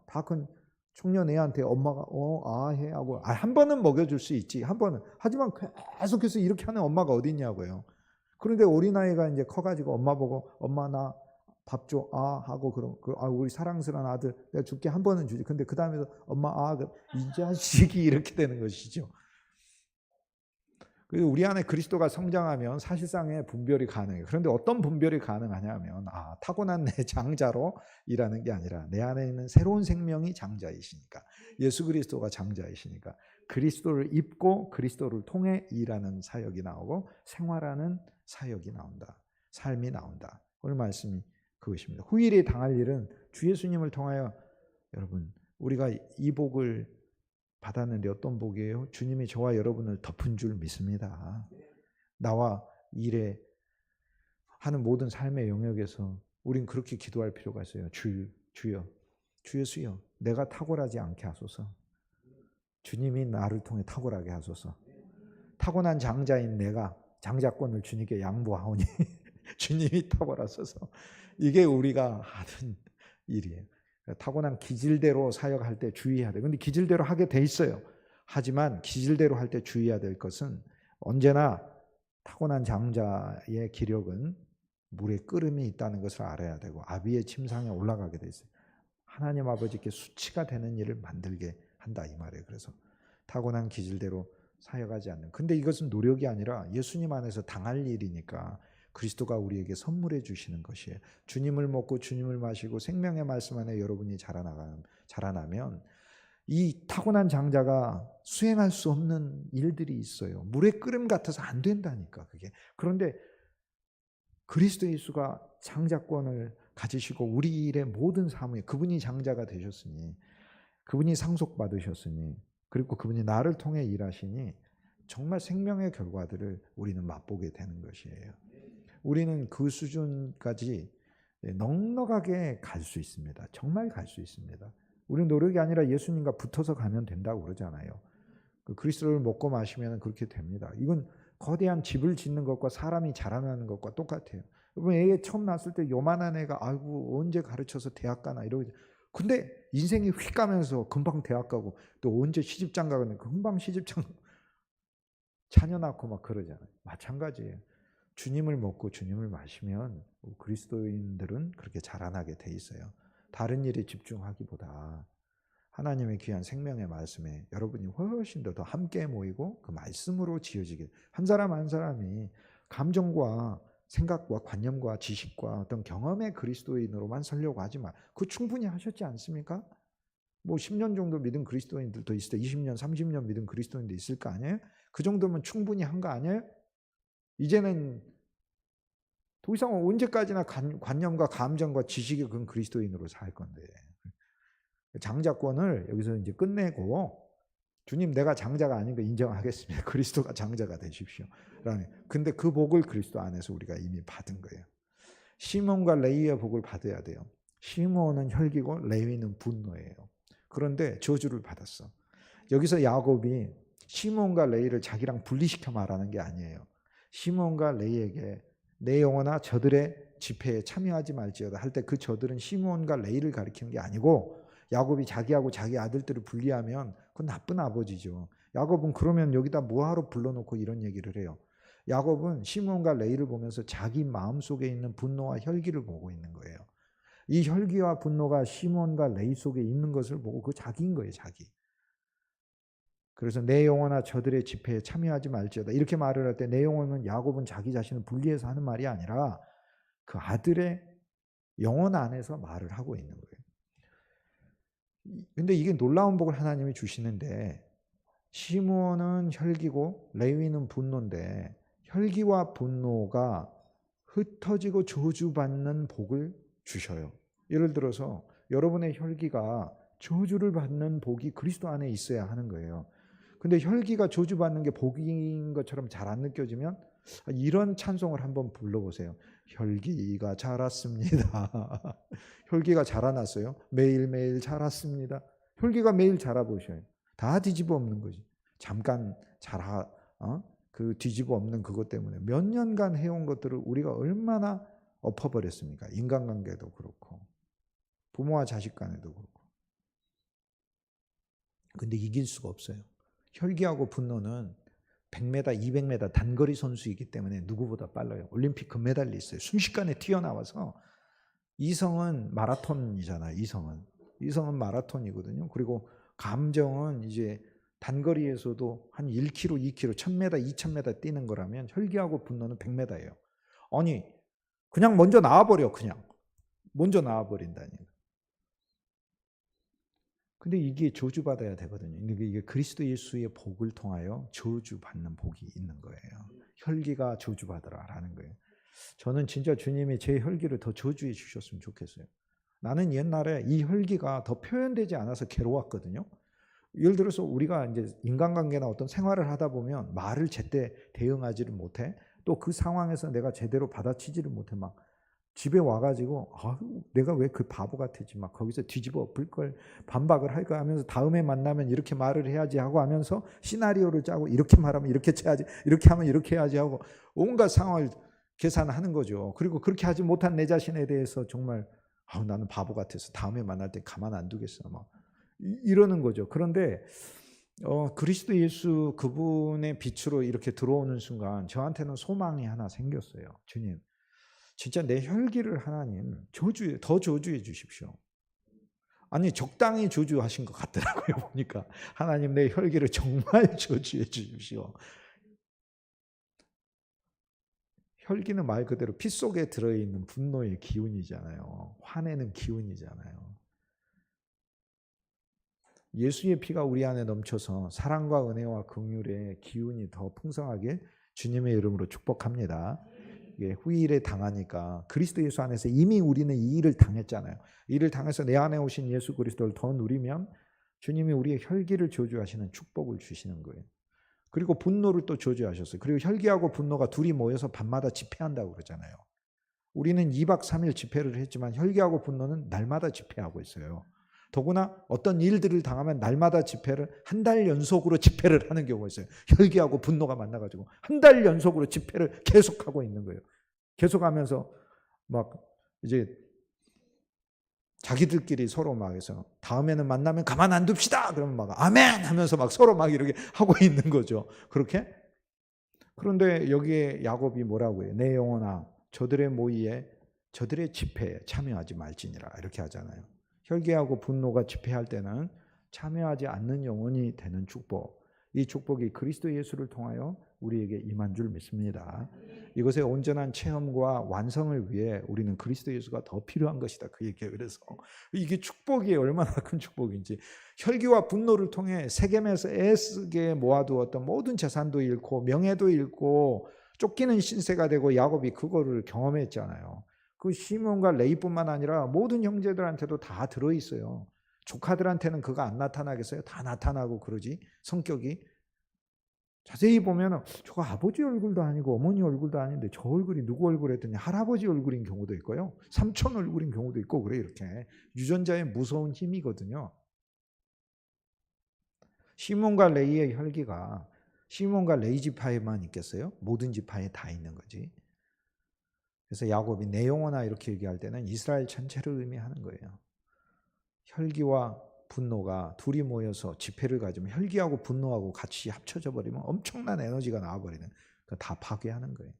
다 큰 청년 애한테 엄마가 해 하고 한 번은 먹여줄 수 있지. 한 번은. 하지만 계속해서 이렇게 하는 엄마가 어디 있냐고요. 그런데 어린아이가 이제 커가지고 엄마 보고 엄마 나 밥 줘 하고 그럼 우리 사랑스러운 아들 내가 줄게 한 번은 주지. 근데 그 다음에도 엄마 이 자식이 이렇게 되는 것이죠. 그리고 우리 안에 그리스도가 성장하면 사실상의 분별이 가능해요. 그런데 어떤 분별이 가능하냐면 타고난 내 장자로 일하는 게 아니라 내 안에 있는 새로운 생명이 장자이시니까, 예수 그리스도가 장자이시니까 그리스도를 입고 그리스도를 통해 일하는 사역이 나오고 생활하는 사역이 나온다. 삶이 나온다. 오늘 말씀이 그것입니다. 후일에 당할 일은 주 예수님을 통하여 여러분 우리가 이 복을 받았는데 어떤 복이에요? 주님이 저와 여러분을 덮은 줄 믿습니다. 나와 일에 하는 모든 삶의 영역에서 우린 그렇게 기도할 필요가 있어요. 주여, 주 예수여, 내가 탁월하지 않게 하소서. 주님이 나를 통해 탁월하게 하소서. 타고난 장자인 내가 장자권을 주님께 양보하오니 주님이 탁월하소서. 이게 우리가 하는 일이에요. 타고난 기질대로 사역할 때 주의해야 돼요. 근데 기질대로 하게 돼 있어요. 하지만 기질대로 할 때 주의해야 될 것은 언제나 타고난 장자의 기력은 물에 끓음이 있다는 것을 알아야 되고 아비의 침상에 올라가게 돼 있어요. 하나님 아버지께 수치가 되는 일을 만들게 한다 이 말이에요. 그래서 타고난 기질대로 사역하지 않는. 근데 이것은 노력이 아니라 예수님 안에서 당할 일이니까 그리스도가 우리에게 선물해 주시는 것이에요. 주님을 먹고 주님을 마시고 생명의 말씀 안에 여러분이 자라나면 이 타고난 장자가 수행할 수 없는 일들이 있어요. 물의 끓음 같아서 안 된다니까 그게. 그런데 그리스도 예수가 장자권을 가지시고 우리 일의 모든 삶에 그분이 장자가 되셨으니, 그분이 상속받으셨으니, 그리고 그분이 나를 통해 일하시니 정말 생명의 결과들을 우리는 맛보게 되는 것이에요. 우리는 그 수준까지 넉넉하게 갈 수 있습니다. 정말 갈 수 있습니다. 우리는 노력이 아니라 예수님과 붙어서 가면 된다고 그러잖아요. 그리스도를 먹고 마시면 그렇게 됩니다. 이건 거대한 집을 짓는 것과 사람이 자라나는 것과 똑같아요. 여러분 애 처음 낳았을 때 요만한 애가 아이고 언제 가르쳐서 대학 가나 이러고, 근데 인생이 휙 가면서 금방 대학 가고 또 언제 시집장 가고 금방 시집장 자녀 낳고 막 그러잖아요. 마찬가지예요. 주님을 먹고 주님을 마시면 그리스도인들은 그렇게 자라나게 돼 있어요. 다른 일에 집중하기보다 하나님의 귀한 생명의 말씀에 여러분이 훨씬 더 함께 모이고 그 말씀으로 지어지게, 한 사람 한 사람이 감정과 생각과 관념과 지식과 어떤 경험의 그리스도인으로만 살려고 하지 마. 그거 충분히 하셨지 않습니까? 뭐 10년 정도 믿은 그리스도인들도 있을 때 20년, 30년 믿은 그리스도인도 있을 거 아니에요? 그 정도면 충분히 한 거 아니에요? 이제는 더 이상 언제까지나 관념과 감정과 지식이 그 그리스도인으로 살 건데, 장자권을 여기서 이제 끝내고 주님 내가 장자가 아닌 거 인정하겠습니다. 그리스도가 장자가 되십시오. 근데 그 복을 그리스도 안에서 우리가 이미 받은 거예요. 시몬과 레위의 복을 받아야 돼요. 시몬은 혈기고 레위는 분노예요. 그런데 저주를 받았어. 여기서 야곱이 시몬과 레위를 자기랑 분리시켜 말하는 게 아니에요. 시몬과 레위에게 내 영혼아 저들의 집회에 참여하지 말지어다 할 때 그 저들은 시몬과 레위를 가리키는 게 아니고, 야곱이 자기하고 자기 아들들을 분리하면 그건 나쁜 아버지죠. 야곱은 그러면 여기다 뭐하러 불러놓고 이런 얘기를 해요. 야곱은 시몬과 레위를 보면서 자기 마음속에 있는 분노와 혈기를 보고 있는 거예요. 이 혈기와 분노가 시몬과 레위 속에 있는 것을 보고 그 자기인 거예요, 자기. 그래서 내 영혼아 저들의 집회에 참여하지 말지어다 이렇게 말을 할 때 내 영혼은 야곱은 자기 자신을 분리해서 하는 말이 아니라 그 아들의 영혼 안에서 말을 하고 있는 거예요. 근데 이게 놀라운 복을 하나님이 주시는데, 시몬은 혈기고 레위는 분노인데 혈기와 분노가 흩어지고 저주받는 복을 주셔요. 예를 들어서 여러분의 혈기가 저주를 받는 복이 그리스도 안에 있어야 하는 거예요. 근데 혈기가 저주받는 게 복인 것처럼 잘 안 느껴지면 이런 찬송을 한번 불러보세요. 혈기가 자랐습니다. 혈기가 자라났어요. 매일매일 자랐습니다. 혈기가 매일 자라보셔요. 다 뒤집어 엎는 거지. 잠깐 그 뒤집어 엎는 그것 때문에 몇 년간 해온 것들을 우리가 얼마나 엎어버렸습니까? 인간관계도 그렇고 부모와 자식 간에도 그렇고. 근데 이길 수가 없어요. 혈기하고 분노는 100m, 200m 단거리 선수이기 때문에 누구보다 빨라요. 올림픽 금메달이 있어요. 순식간에 튀어나와서 이성은 마라톤이잖아요. 이성은 마라톤이거든요. 그리고 감정은 이제 단거리에서도 한 1km, 2km, 1000m, 2000m 뛰는 거라면 혈기하고 분노는 100m예요. 아니 그냥 먼저 나와버려. 그냥 먼저 나와버린다니까. 근데 이게 저주받아야 되거든요. 근데 이게 그리스도 예수의 복을 통하여 저주받는 복이 있는 거예요. 혈기가 저주받으라라는 거예요. 저는 진짜 주님이 제 혈기를 더 저주해 주셨으면 좋겠어요. 나는 옛날에 이 혈기가 더 표현되지 않아서 괴로웠거든요. 예를 들어서 우리가 이제 인간관계나 어떤 생활을 하다 보면 말을 제때 대응하지를 못해. 또 그 상황에서 내가 제대로 받아치지를 못해. 막 집에 와가지고 내가 왜 그 바보 같았지 막 거기서 뒤집어 엎을 걸 반박을 할까 하면서 다음에 만나면 이렇게 말을 해야지 하고 하면서 시나리오를 짜고 이렇게 말하면 이렇게 쳐야지 이렇게 하면 이렇게 해야지 하고 온갖 상황을 계산하는 거죠. 그리고 그렇게 하지 못한 내 자신에 대해서 정말 나는 바보 같아서 다음에 만날 때 가만 안 두겠어 막 이러는 거죠. 그런데 그리스도 예수 그분의 빛으로 이렇게 들어오는 순간 저한테는 소망이 하나 생겼어요. 주님 진짜 내 혈기를 하나님 더 저주해 주십시오. 아니 적당히 저주하신 것 같더라고요. 보니까 하나님 내 혈기를 정말 저주해 주십시오. 혈기는 말 그대로 피 속에 들어있는 분노의 기운이잖아요. 화내는 기운이잖아요. 예수의 피가 우리 안에 넘쳐서 사랑과 은혜와 긍휼의 기운이 더 풍성하게 주님의 이름으로 축복합니다. 후일에 당하니까 그리스도 예수 안에서 이미 우리는 이 일을 당했잖아요. 이 일을 당해서 내 안에 오신 예수 그리스도를 더 누리면 주님이 우리의 혈기를 저주하시는 축복을 주시는 거예요. 그리고 분노를 또 저주하셨어요. 그리고 혈기하고 분노가 둘이 모여서 밤마다 집회한다고 그러잖아요. 우리는 2박 3일 집회를 했지만 혈기하고 분노는 날마다 집회하고 있어요. 더구나 어떤 일들을 당하면 날마다 집회를 한 달 연속으로 집회를 하는 경우가 있어요. 혈기하고 분노가 만나가지고 한 달 연속으로 집회를 계속하고 있는 거예요. 계속하면서 막 이제 자기들끼리 서로 막 해서 다음에는 만나면 가만 안 둡시다. 그러면 막 아멘 하면서 막 서로 막 이렇게 하고 있는 거죠. 그렇게? 그런데 여기에 야곱이 뭐라고 해요? 내 영혼아 저들의 모의에 저들의 집회에 참여하지 말지니라 이렇게 하잖아요. 혈기하고 분노가 집회할 때는 참여하지 않는 영혼이 되는 축복. 이 축복이 그리스도 예수를 통하여 우리에게 임한 줄 믿습니다. 이것의 온전한 체험과 완성을 위해 우리는 그리스도 예수가 더 필요한 것이다. 그 얘기예요. 그래서 이게 축복이 얼마나 큰 축복인지 혈기와 분노를 통해 세겜에서 애쓰게 모아두었던 모든 재산도 잃고 명예도 잃고 쫓기는 신세가 되고 야곱이 그거를 경험했잖아요. 그 시몬과 레위뿐만 아니라 모든 형제들한테도 다 들어있어요. 조카들한테는 그거 안 나타나겠어요? 다 나타나고 그러지 성격이. 자세히 보면 저거 아버지 얼굴도 아니고 어머니 얼굴도 아닌데 저 얼굴이 누구 얼굴 했더니 할아버지 얼굴인 경우도 있고요. 삼촌 얼굴인 경우도 있고 그래. 이렇게 유전자의 무서운 힘이거든요. 시몬과 레위의 혈기가 시몬과 레위 지파에만 있겠어요? 모든 지파에 다 있는 거지. 그래서 야곱이 내 영혼아 이렇게 얘기할 때는 이스라엘 전체를 의미하는 거예요. 혈기와 분노가 둘이 모여서 집회를 가지면 혈기하고 분노하고 같이 합쳐져 버리면 엄청난 에너지가 나와버리는, 다 파괴하는 거예요.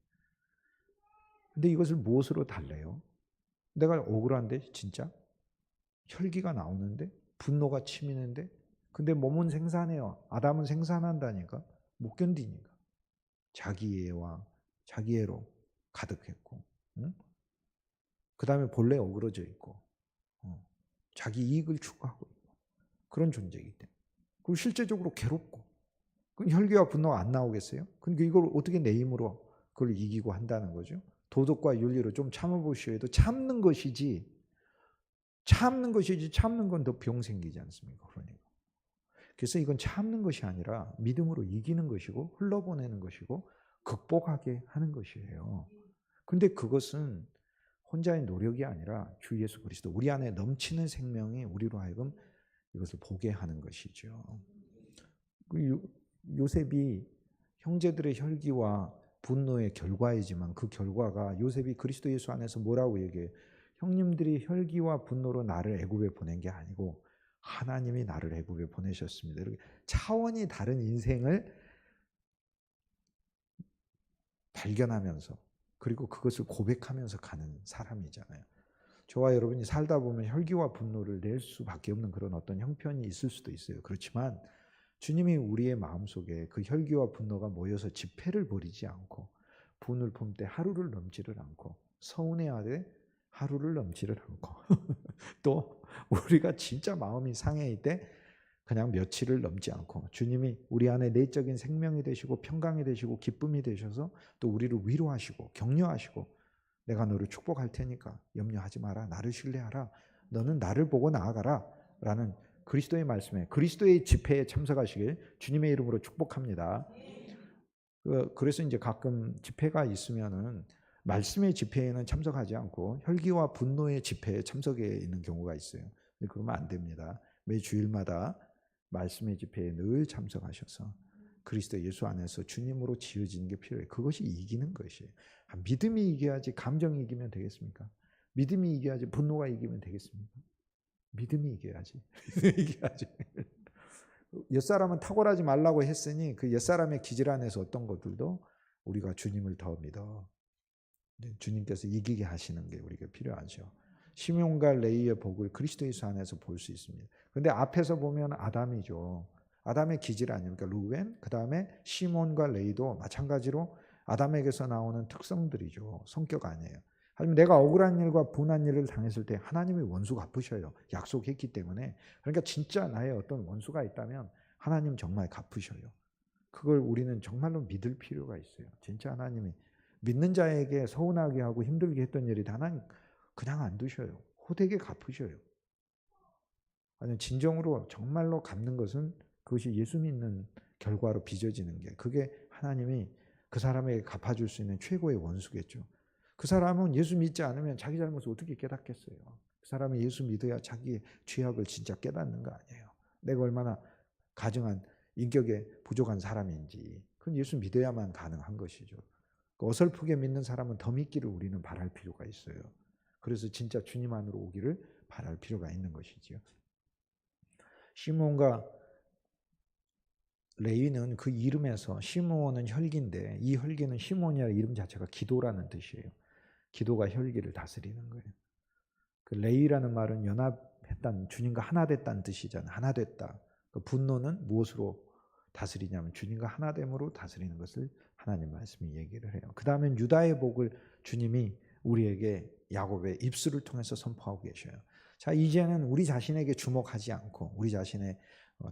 근데 이것을 무엇으로 달래요? 내가 억울한데 진짜? 혈기가 나오는데 분노가 치미는데 근데 몸은 생산해요. 아담은 생산한다니까. 못 견디니까. 자기애와 자기애로 가득했고 응? 그 다음에 본래 어그러져 있고 자기 이익을 추구하고 있고 그런 존재이기 때문에 그리고 실제적으로 괴롭고 그 혈기와 분노가 안 나오겠어요? 그러니까 이걸 어떻게 내 힘으로 그걸 이기고 한다는 거죠. 도덕과 윤리로 좀 참아보시오에도 참는 것이지 참는 건 더 병 생기지 않습니까? 그러니까. 그래서 이건 참는 것이 아니라 믿음으로 이기는 것이고 흘러보내는 것이고 극복하게 하는 것이에요. 근데 그것은 혼자의 노력이 아니라 주 예수 그리스도 우리 안에 넘치는 생명이 우리로 하여금 이것을 보게 하는 것이죠. 요셉이 형제들의 혈기와 분노의 결과이지만 그 결과가 요셉이 그리스도 예수 안에서 뭐라고 얘기해요? 형님들이 혈기와 분노로 나를 애굽에 보낸 게 아니고 하나님이 나를 애굽에 보내셨습니다. 이렇게 차원이 다른 인생을 발견하면서 그리고 그것을 고백하면서 가는 사람이잖아요. 저와 여러분이 살다 보면 혈기와 분노를 낼 수밖에 없는 그런 어떤 형편이 있을 수도 있어요. 그렇지만 주님이 우리의 마음속에 그 혈기와 분노가 모여서 집회를 벌이지 않고 분을 품되 하루를 넘지를 않고 서운해하되 하루를 넘지를 않고 또 우리가 진짜 마음이 상해일 때 그냥 며칠을 넘지 않고 주님이 우리 안에 내적인 생명이 되시고 평강이 되시고 기쁨이 되셔서 또 우리를 위로하시고 격려하시고 내가 너를 축복할 테니까 염려하지 마라. 나를 신뢰하라. 너는 나를 보고 나아가라. 라는 그리스도의 말씀에 그리스도의 집회에 참석하시길 주님의 이름으로 축복합니다. 그래서 이제 가끔 집회가 있으면은 말씀의 집회에는 참석하지 않고 혈기와 분노의 집회에 참석해 있는 경우가 있어요. 그러면 안 됩니다. 매 주일마다 말씀의 집회에 늘 참석하셔서 그리스도 예수 안에서 주님으로 지어지는 게 필요해요. 그것이 이기는 것이에요. 믿음이 이겨야지 감정이 이기면 되겠습니까? 믿음이 이겨야지 분노가 이기면 되겠습니까? 믿음이 이겨야지. 이겨야지. 옛사람은 탁월하지 말라고 했으니 그 옛사람의 기질 안에서 어떤 것들도 우리가 주님을 더 믿어. 주님께서 이기게 하시는 게 우리가 필요하죠. 시몬과 레위의 복을 그리스도 예수 안에서 볼 수 있습니다. 그런데 앞에서 보면 아담이죠. 아담의 기질 아닙니까? 루벤, 그 다음에 시몬과 레위도 마찬가지로 아담에게서 나오는 특성들이죠. 성격 아니에요. 하지만 내가 억울한 일과 분한 일을 당했을 때 하나님이 원수 갚으셔요. 약속했기 때문에. 그러니까 진짜 나의 어떤 원수가 있다면 하나님 정말 갚으셔요. 그걸 우리는 정말로 믿을 필요가 있어요. 진짜 하나님이 믿는 자에게 서운하게 하고 힘들게 했던 일이 하나님 그냥 안 두셔요. 호되게 갚으셔요. 아니 진정으로 정말로 갚는 것은 그것이 예수 믿는 결과로 빚어지는 게 그게 하나님이 그 사람에게 갚아줄 수 있는 최고의 원수겠죠. 그 사람은 예수 믿지 않으면 자기 잘못을 어떻게 깨닫겠어요. 그 사람이 예수 믿어야 자기의 죄악을 진짜 깨닫는 거 아니에요. 내가 얼마나 가증한 인격에 부족한 사람인지 그건 예수 믿어야만 가능한 것이죠. 어설프게 믿는 사람은 더 믿기를 우리는 바랄 필요가 있어요. 그래서 진짜 주님 안으로 오기를 바랄 필요가 있는 것이지요. 시몬과 레위는 그 이름에서 시몬은 혈기인데 이 혈기는 시몬이라는 이름 자체가 기도라는 뜻이에요. 기도가 혈기를 다스리는 거예요. 그 레위라는 말은 연합했다는 주님과 하나 됐다는 뜻이잖아요. 하나 됐다. 그 분노는 무엇으로 다스리냐면 주님과 하나됨으로 다스리는 것을 하나님 말씀이 얘기를 해요. 그 다음엔 유다의 복을 주님이 우리에게 야곱의 입술을 통해서 선포하고 계셔요. 자, 이제는 우리 자신에게 주목하지 않고 우리 자신의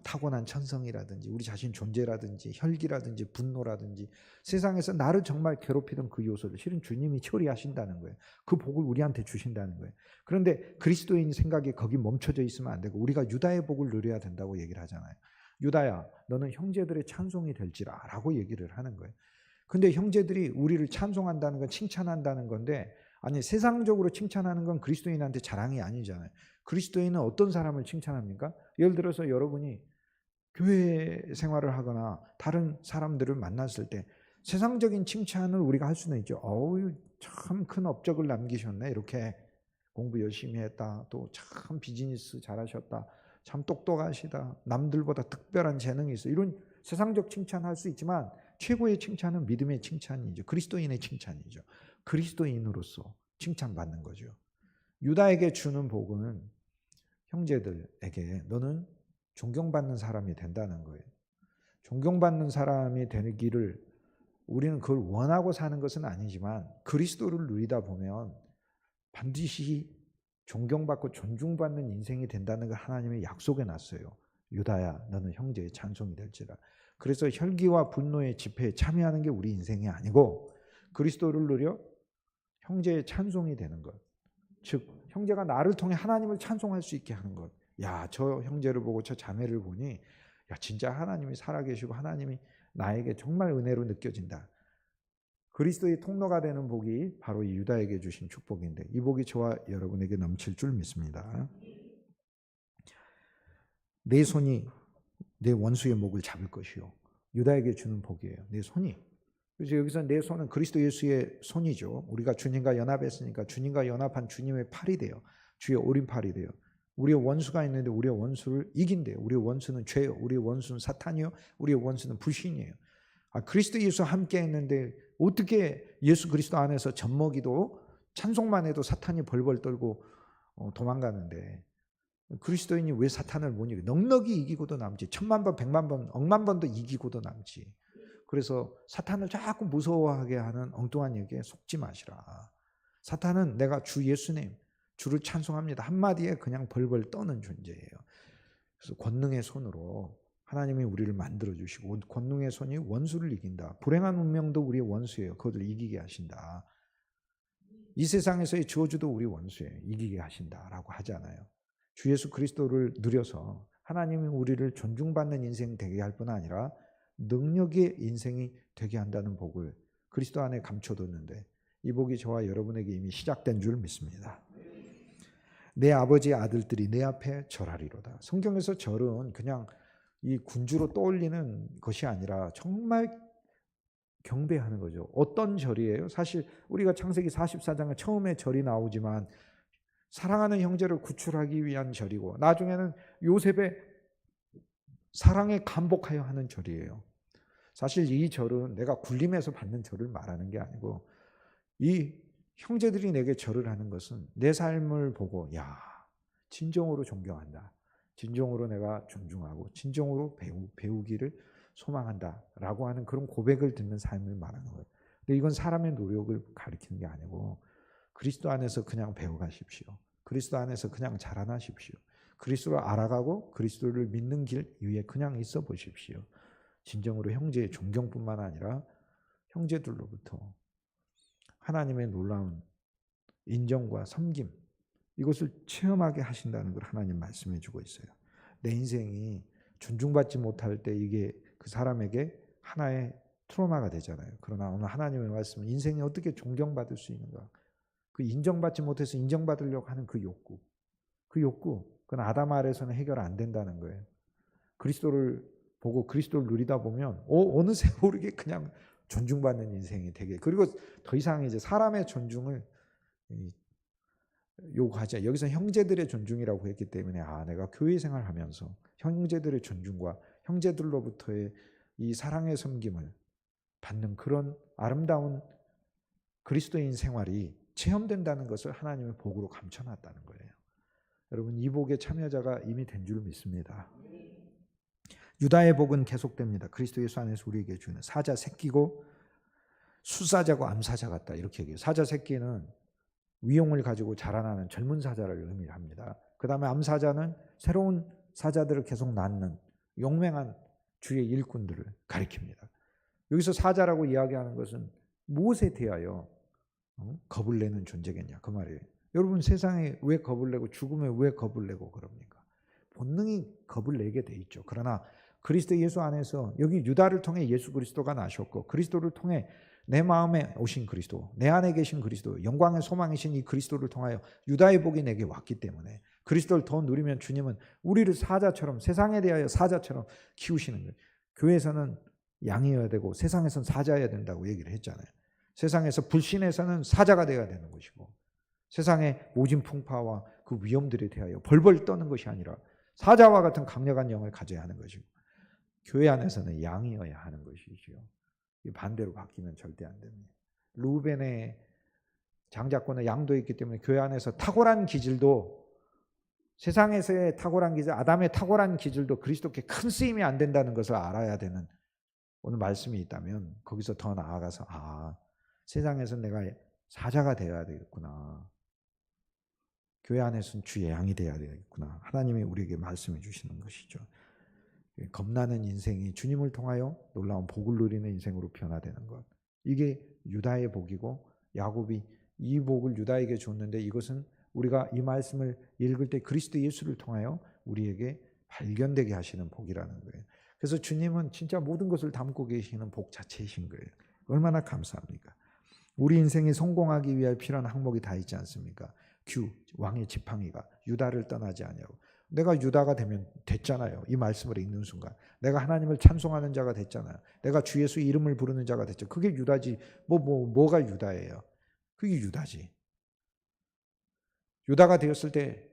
타고난 천성이라든지 우리 자신 존재라든지 혈기라든지 분노라든지 세상에서 나를 정말 괴롭히던 그 요소를 실은 주님이 처리하신다는 거예요. 그 복을 우리한테 주신다는 거예요. 그런데 그리스도인 생각이 거기 멈춰져 있으면 안 되고 우리가 유다의 복을 누려야 된다고 얘기를 하잖아요. 유다야 너는 형제들의 찬송이 될지라 라고 얘기를 하는 거예요. 근데 형제들이 우리를 찬송한다는 건 칭찬한다는 건데 아니 세상적으로 칭찬하는 건 그리스도인한테 자랑이 아니잖아요. 그리스도인은 어떤 사람을 칭찬합니까? 예를 들어서 여러분이 교회 생활을 하거나 다른 사람들을 만났을 때 세상적인 칭찬을 우리가 할 수는 있죠. 어우 참 큰 업적을 남기셨네. 이렇게 공부 열심히 했다. 또 참 비즈니스 잘하셨다. 참 똑똑하시다. 남들보다 특별한 재능이 있어. 이런 세상적 칭찬할 수 있지만 최고의 칭찬은 믿음의 칭찬이죠. 그리스도인의 칭찬이죠. 그리스도인으로서 칭찬받는 거죠. 유다에게 주는 복은 형제들에게 너는 존경받는 사람이 된다는 거예요. 존경받는 사람이 되기를 우리는 그걸 원하고 사는 것은 아니지만 그리스도를 누리다 보면 반드시 존경받고 존중받는 인생이 된다는 걸 하나님이 약속해 놨어요. 유다야 너는 형제의 찬송이 될지라. 그래서 혈기와 분노의 집회에 참여하는 게 우리 인생이 아니고 그리스도를 누려 형제의 찬송이 되는 것. 즉 형제가 나를 통해 하나님을 찬송할 수 있게 하는 것. 야, 저 형제를 보고 저 자매를 보니 야 진짜 하나님이 살아계시고 하나님이 나에게 정말 은혜로 느껴진다. 그리스도의 통로가 되는 복이 바로 이 유다에게 주신 축복인데 이 복이 저와 여러분에게 넘칠 줄 믿습니다. 내 손이 내 원수의 목을 잡을 것이요. 유다에게 주는 복이에요. 내 손이. 그래서 여기서 내 손은 그리스도 예수의 손이죠. 우리가 주님과 연합했으니까 주님과 연합한 주님의 팔이 돼요. 주의 오른팔이 돼요. 우리의 원수가 있는데 우리의 원수를 이긴대요. 우리의 원수는 죄요. 우리의 원수는 사탄이요. 우리의 원수는 불신이에요. 그리스도 예수 함께 했는데 어떻게 예수 그리스도 안에서 젖먹이도 찬송만 해도 사탄이 벌벌 떨고 도망가는데 그리스도인이 왜 사탄을 못 이겨? 넉넉히 이기고도 남지. 1000만 번, 100만 번, 억만 번도 이기고도 남지. 그래서 사탄을 자꾸 무서워하게 하는 엉뚱한 얘기에 속지 마시라. 사탄은 내가 주 예수님, 주를 찬송합니다 한마디에 그냥 벌벌 떠는 존재예요. 그래서 권능의 손으로 하나님이 우리를 만들어주시고 권능의 손이 원수를 이긴다. 불행한 운명도 우리의 원수예요. 그것을 이기게 하신다. 이 세상에서의 저주도 우리 원수예요. 이기게 하신다라고 하잖아요. 주 예수 그리스도를 누려서 하나님이 우리를 존중받는 인생 되게 할 뿐 아니라 능력의 인생이 되게 한다는 복을 그리스도 안에 감춰뒀는데 이 복이 저와 여러분에게 이미 시작된 줄 믿습니다. 내 아버지의 아들들이 내 앞에 절하리로다. 성경에서 절은 그냥 이 군주로 떠올리는 것이 아니라 정말 경배하는 거죠. 어떤 절이에요? 사실 우리가 창세기 44장에 처음에 절이 나오지만 사랑하는 형제를 구출하기 위한 절이고 나중에는 요셉의 사랑에 감복하여 하는 절이에요. 사실 이 절은 내가 굴림에서 받는 절을 말하는 게 아니고 이 형제들이 내게 절을 하는 것은 내 삶을 보고 진정으로 존경한다. 진정으로 내가 존중하고 진정으로 배우기를 소망한다라고 하는 그런 고백을 듣는 삶을 말하는 거예요. 근데 이건 사람의 노력을 가리키는 게 아니고 그리스도 안에서 그냥 배워가십시오. 그리스도 안에서 그냥 자라나십시오. 그리스도를 알아가고 그리스도를 믿는 길 위에 그냥 있어 보십시오. 진정으로 형제의 존경뿐만 아니라 형제들로부터 하나님의 놀라운 인정과 섬김 이것을 체험하게 하신다는 걸 하나님 말씀해 주고 있어요. 내 인생이 존중받지 못할 때 이게 그 사람에게 하나의 트라우마가 되잖아요. 그러나 오늘 하나님의 말씀은 인생이 어떻게 존경받을 수 있는가? 그 인정받지 못해서 인정받으려고 하는 그 욕구, 그건 아담 아래에서는 해결 안 된다는 거예요. 그리스도를 보고 그리스도를 누리다 보면 어느새 모르게 그냥 존중받는 인생이 되게, 그리고 더 이상 이제 사람의 존중을 요구하지. 여기서 형제들의 존중이라고 했기 때문에 내가 교회 생활하면서 형제들의 존중과 형제들로부터의 이 사랑의 섬김을 받는 그런 아름다운 그리스도인 생활이 체험된다는 것을 하나님의 복으로 감춰놨다는 거예요. 여러분 이 복의 참여자가 이미 된 줄 믿습니다. 유다의 복은 계속됩니다. 그리스도 예수 안에서 우리에게 주는 사자 새끼고 수사자고 암사자 같다 이렇게 얘기해요. 사자 새끼는 위용을 가지고 자라나는 젊은 사자를 의미합니다. 그 다음에 암사자는 새로운 사자들을 계속 낳는 용맹한 주의 일꾼들을 가리킵니다. 여기서 사자라고 이야기하는 것은 무엇에 대하여 겁을 내는 존재겠냐 그 말이에요. 여러분 세상에 왜 겁을 내고 죽음에 왜 겁을 내고 그럽니까? 본능이 겁을 내게 돼 있죠. 그러나 그리스도 예수 안에서 여기 유다를 통해 예수 그리스도가 나셨고 그리스도를 통해 내 마음에 오신 그리스도, 내 안에 계신 그리스도, 영광의 소망이신 이 그리스도를 통하여 유다의 복이 내게 왔기 때문에 그리스도를 더 누리면 주님은 우리를 사자처럼 세상에 대하여 사자처럼 키우시는 거예요. 교회에서는 양이어야 되고 세상에서는 사자여야 된다고 얘기를 했잖아요. 세상에서 불신에서는 사자가 되어야 되는 것이고 세상의 모진 풍파와 그 위험들에 대하여 벌벌 떠는 것이 아니라 사자와 같은 강력한 영을 가져야 하는 것이고 교회 안에서는 양이어야 하는 것이지요. 반대로 바뀌면 절대 안 됩니다. 루벤의 장자권의 양도 있기 때문에 교회 안에서 탁월한 기질도 세상에서의 탁월한 기질, 아담의 탁월한 기질도 그리스도께 큰 쓰임이 안 된다는 것을 알아야 되는 오늘 말씀이 있다면 거기서 더 나아가서 세상에서는 내가 사자가 되어야 되겠구나. 교회 안에서는 주의 양이 되어야 되겠구나. 하나님이 우리에게 말씀해 주시는 것이죠. 겁나는 인생이 주님을 통하여 놀라운 복을 누리는 인생으로 변화되는 것. 이게 유다의 복이고 야곱이 이 복을 유다에게 줬는데 이것은 우리가 이 말씀을 읽을 때 그리스도 예수를 통하여 우리에게 발견되게 하시는 복이라는 거예요. 그래서 주님은 진짜 모든 것을 담고 계시는 복 자체이신 거예요. 얼마나 감사합니까? 우리 인생이 성공하기 위해 필요한 항목이 다 있지 않습니까? 왕의 지팡이가 유다를 떠나지 아니하고 내가 유다가 되면 됐잖아요. 이 말씀을 읽는 순간 내가 하나님을 찬송하는 자가 됐잖아요. 내가 주 예수 이름을 부르는 자가 됐죠. 그게 유다지. 뭐가 유다예요? 그게 유다지. 유다가 되었을 때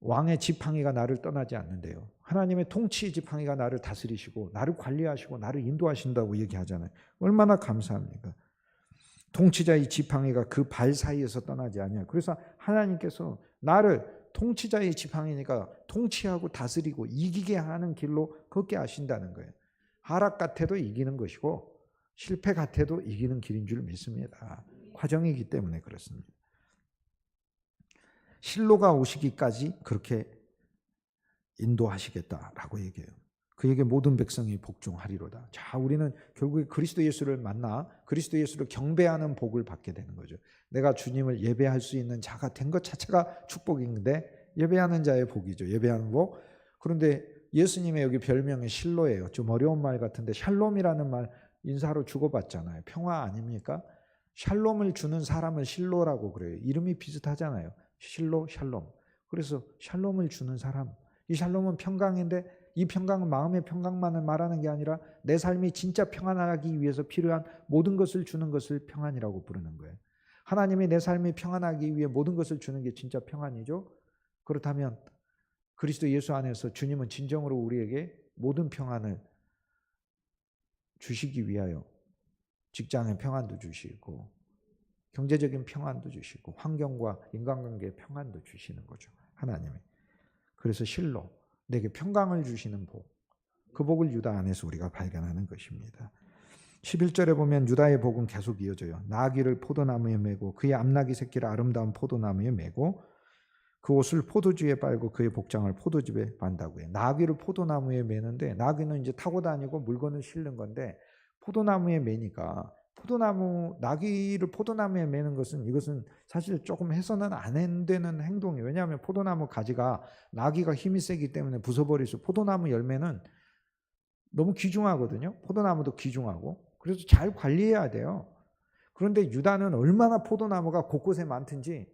왕의 지팡이가 나를 떠나지 않는데요. 하나님의 통치의 지팡이가 나를 다스리시고 나를 관리하시고 나를 인도하신다고 얘기하잖아요. 얼마나 감사합니까? 통치자의 지팡이가 그 발 사이에서 떠나지 않냐. 그래서 하나님께서 나를 통치자의 지팡이니까 통치하고 다스리고 이기게 하는 길로 걷게 하신다는 거예요. 하락 같아도 이기는 것이고 실패 같아도 이기는 길인 줄 믿습니다. 과정이기 때문에 그렇습니다. 실로가 오시기까지 그렇게 인도하시겠다라고 얘기해요. 그에게 모든 백성이 복종하리로다. 자, 우리는 결국에 그리스도 예수를 만나 그리스도 예수를 경배하는 복을 받게 되는 거죠. 내가 주님을 예배할 수 있는 자가 된 것 자체가 축복인데 예배하는 자의 복이죠. 예배하는 복. 그런데 예수님의 여기 별명이 실로예요. 좀 어려운 말 같은데 샬롬이라는 말 인사로 주고받잖아요. 평화 아닙니까? 샬롬을 주는 사람을 실로라고 그래요. 이름이 비슷하잖아요. 실로, 샬롬. 그래서 샬롬을 주는 사람. 이 샬롬은 평강인데 이 평강은 마음의 평강만을 말하는 게 아니라 내 삶이 진짜 평안하기 위해서 필요한 모든 것을 주는 것을 평안이라고 부르는 거예요. 하나님이 내 삶이 평안하기 위해 모든 것을 주는 게 진짜 평안이죠. 그렇다면 그리스도 예수 안에서 주님은 진정으로 우리에게 모든 평안을 주시기 위하여 직장의 평안도 주시고 경제적인 평안도 주시고 환경과 인간관계의 평안도 주시는 거죠. 하나님이. 그래서 실로 내게 평강을 주시는 복, 그 복을 유다 안에서 우리가 발견하는 것입니다. 11절에 보면 유다의 복은 계속 이어져요. 나귀를 포도나무에 메고 그의 암나귀 새끼를 아름다운 포도나무에 메고 그 옷을 포도주에 빨고 그의 복장을 포도즙에 반다고 해요. 나귀를 포도나무에 메는데 나귀는 이제 타고 다니고 물건을 실는 건데 포도나무에 메니까 나귀를 포도나무에 매는 것은 이것은 사실 조금 해서는 안 되는 행동이에요. 왜냐하면 포도나무 가지가 나귀가 힘이 세기 때문에 부숴버릴 수. 포도나무 열매는 너무 귀중하거든요. 포도나무도 귀중하고. 그래서 잘 관리해야 돼요. 그런데 유다는 얼마나 포도나무가 곳곳에 많든지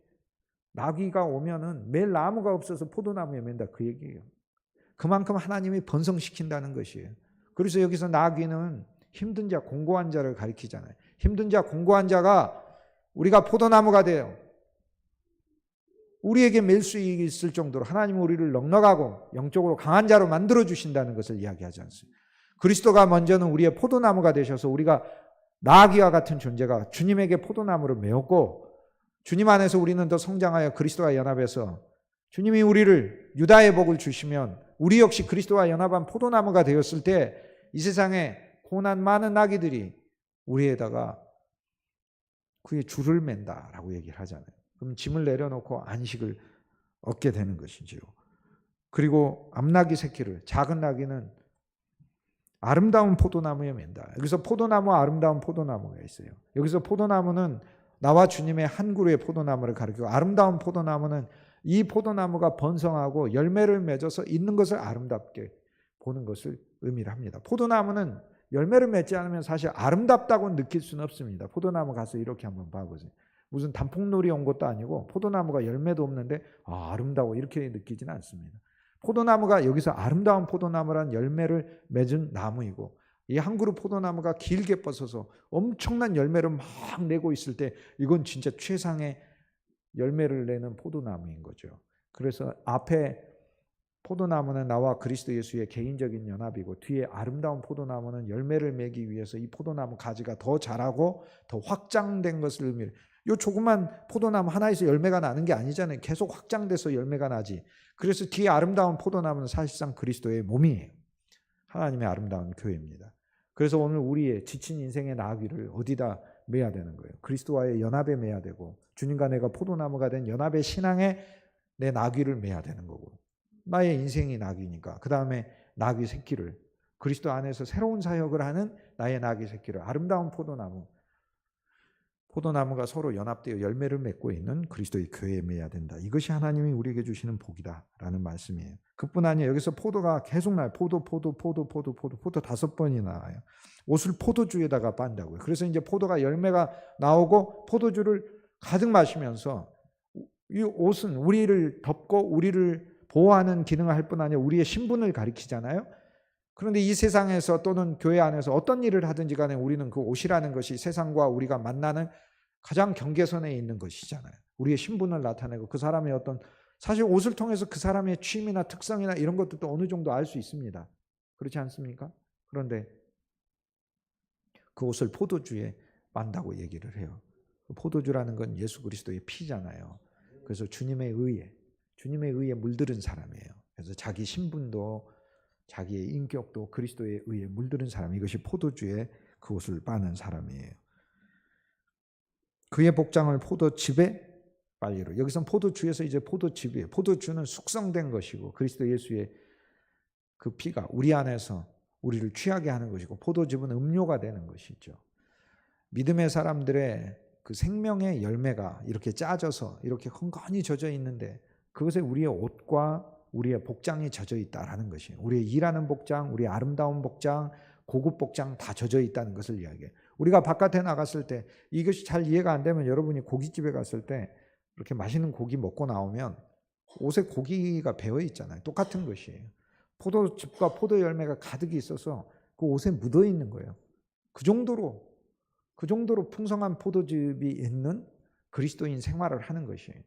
나귀가 오면은 맬 나무가 없어서 포도나무에 맨다 그 얘기예요. 그만큼 하나님이 번성시킨다는 것이에요. 그래서 여기서 나귀는 힘든 자, 공고한 자를 가리키잖아요. 힘든 자, 공고한 자가 우리가 포도나무가 돼요. 우리에게 맬 수 있을 정도로 하나님은 우리를 넉넉하고 영적으로 강한 자로 만들어주신다는 것을 이야기하지 않습니다. 그리스도가 먼저는 우리의 포도나무가 되셔서 우리가 나귀와 같은 존재가 주님에게 포도나무를 메었고 주님 안에서 우리는 더 성장하여 그리스도와 연합해서 주님이 우리를 유다의 복을 주시면 우리 역시 그리스도와 연합한 포도나무가 되었을 때 이 세상에 고난 많은 나귀들이 우리에다가 그의 줄을 맨다라고 얘기를 하잖아요. 그럼 짐을 내려놓고 안식을 얻게 되는 것이지요. 그리고 암나귀 새끼를 작은 나귀는 아름다운 포도나무에 맨다. 여기서 포도나무 아름다운 포도나무가 있어요. 여기서 포도나무는 나와 주님의 한 그루의 포도나무를 가리키고 아름다운 포도나무는 이 포도나무가 번성하고 열매를 맺어서 있는 것을 아름답게 보는 것을 의미를 합니다. 포도나무는 열매를 맺지 않으면 사실 아름답다고 느낄 수는 없습니다. 포도나무 가서 이렇게 한번 봐보세요. 무슨 단풍놀이 온 것도 아니고 포도나무가 열매도 없는데 아름다워 이렇게 느끼지는 않습니다. 포도나무가 여기서 아름다운 포도나무란 열매를 맺은 나무이고 이 한 그루 포도나무가 길게 뻗어서 엄청난 열매를 막 내고 있을 때 이건 진짜 최상의 열매를 내는 포도나무인 거죠. 그래서 앞에 포도나무는 나와 그리스도 예수의 개인적인 연합이고 뒤에 아름다운 포도나무는 열매를 맺기 위해서 이 포도나무 가지가 더 자라고 더 확장된 것을 의미해요. 이 조그만 포도나무 하나에서 열매가 나는 게 아니잖아요. 계속 확장돼서 열매가 나지. 그래서 뒤에 아름다운 포도나무는 사실상 그리스도의 몸이에요. 하나님의 아름다운 교회입니다. 그래서 오늘 우리의 지친 인생의 나귀를 어디다 매야 되는 거예요. 그리스도와의 연합에 매야 되고 주님과 내가 포도나무가 된 연합의 신앙에 내 나귀를 매야 되는 거고 나의 인생이 나귀니까 그 다음에 나귀 새끼를 그리스도 안에서 새로운 사역을 하는 나의 나귀 새끼를 아름다운 포도나무가 서로 연합되어 열매를 맺고 있는 그리스도의 교회에 매야 된다. 이것이 하나님이 우리에게 주시는 복이다라는 말씀이에요. 그뿐 아니에요. 여기서 포도가 계속 나요. 포도 5번이 나와요. 옷을 포도주에다가 빤다고요. 그래서 이제 포도가 열매가 나오고 포도주를 가득 마시면서 이 옷은 우리를 덮고 우리를 보호하는 기능을 할 뿐 아니라 우리의 신분을 가리키잖아요. 그런데 이 세상에서 또는 교회 안에서 어떤 일을 하든지 간에 우리는 그 옷이라는 것이 세상과 우리가 만나는 가장 경계선에 있는 것이잖아요. 우리의 신분을 나타내고 그 사람의 어떤 사실 옷을 통해서 그 사람의 취미나 특성이나 이런 것들도 어느 정도 알 수 있습니다. 그렇지 않습니까? 그런데 그 옷을 포도주에 만다고 얘기를 해요. 포도주라는 건 예수 그리스도의 피잖아요. 그래서 주님에 의해 물들은 사람이에요. 그래서 자기 신분도 자기의 인격도 그리스도에 의해 물들은 사람, 이것이 포도주에 그 옷을 빠는 사람이에요. 그의 복장을 포도즙에 빨리로. 여기선 포도주에서 이제 포도즙이에요. 포도주는 숙성된 것이고 그리스도 예수의 그 피가 우리 안에서 우리를 취하게 하는 것이고 포도즙은 음료가 되는 것이죠. 믿음의 사람들의 그 생명의 열매가 이렇게 짜져서 이렇게 헌건히 젖어 있는데 그것에 우리의 옷과 우리의 복장이 젖어 있다라는 것이에요. 우리의 일하는 복장, 우리의 아름다운 복장, 고급 복장 다 젖어 있다는 것을 이야기해요. 우리가 바깥에 나갔을 때 이것이 잘 이해가 안 되면 여러분이 고깃집에 갔을 때 이렇게 맛있는 고기 먹고 나오면 옷에 고기가 배어 있잖아요. 똑같은 것이에요. 포도즙과 포도 열매가 가득히 있어서 그 옷에 묻어 있는 거예요. 그 정도로 풍성한 포도즙이 있는 그리스도인 생활을 하는 것이에요.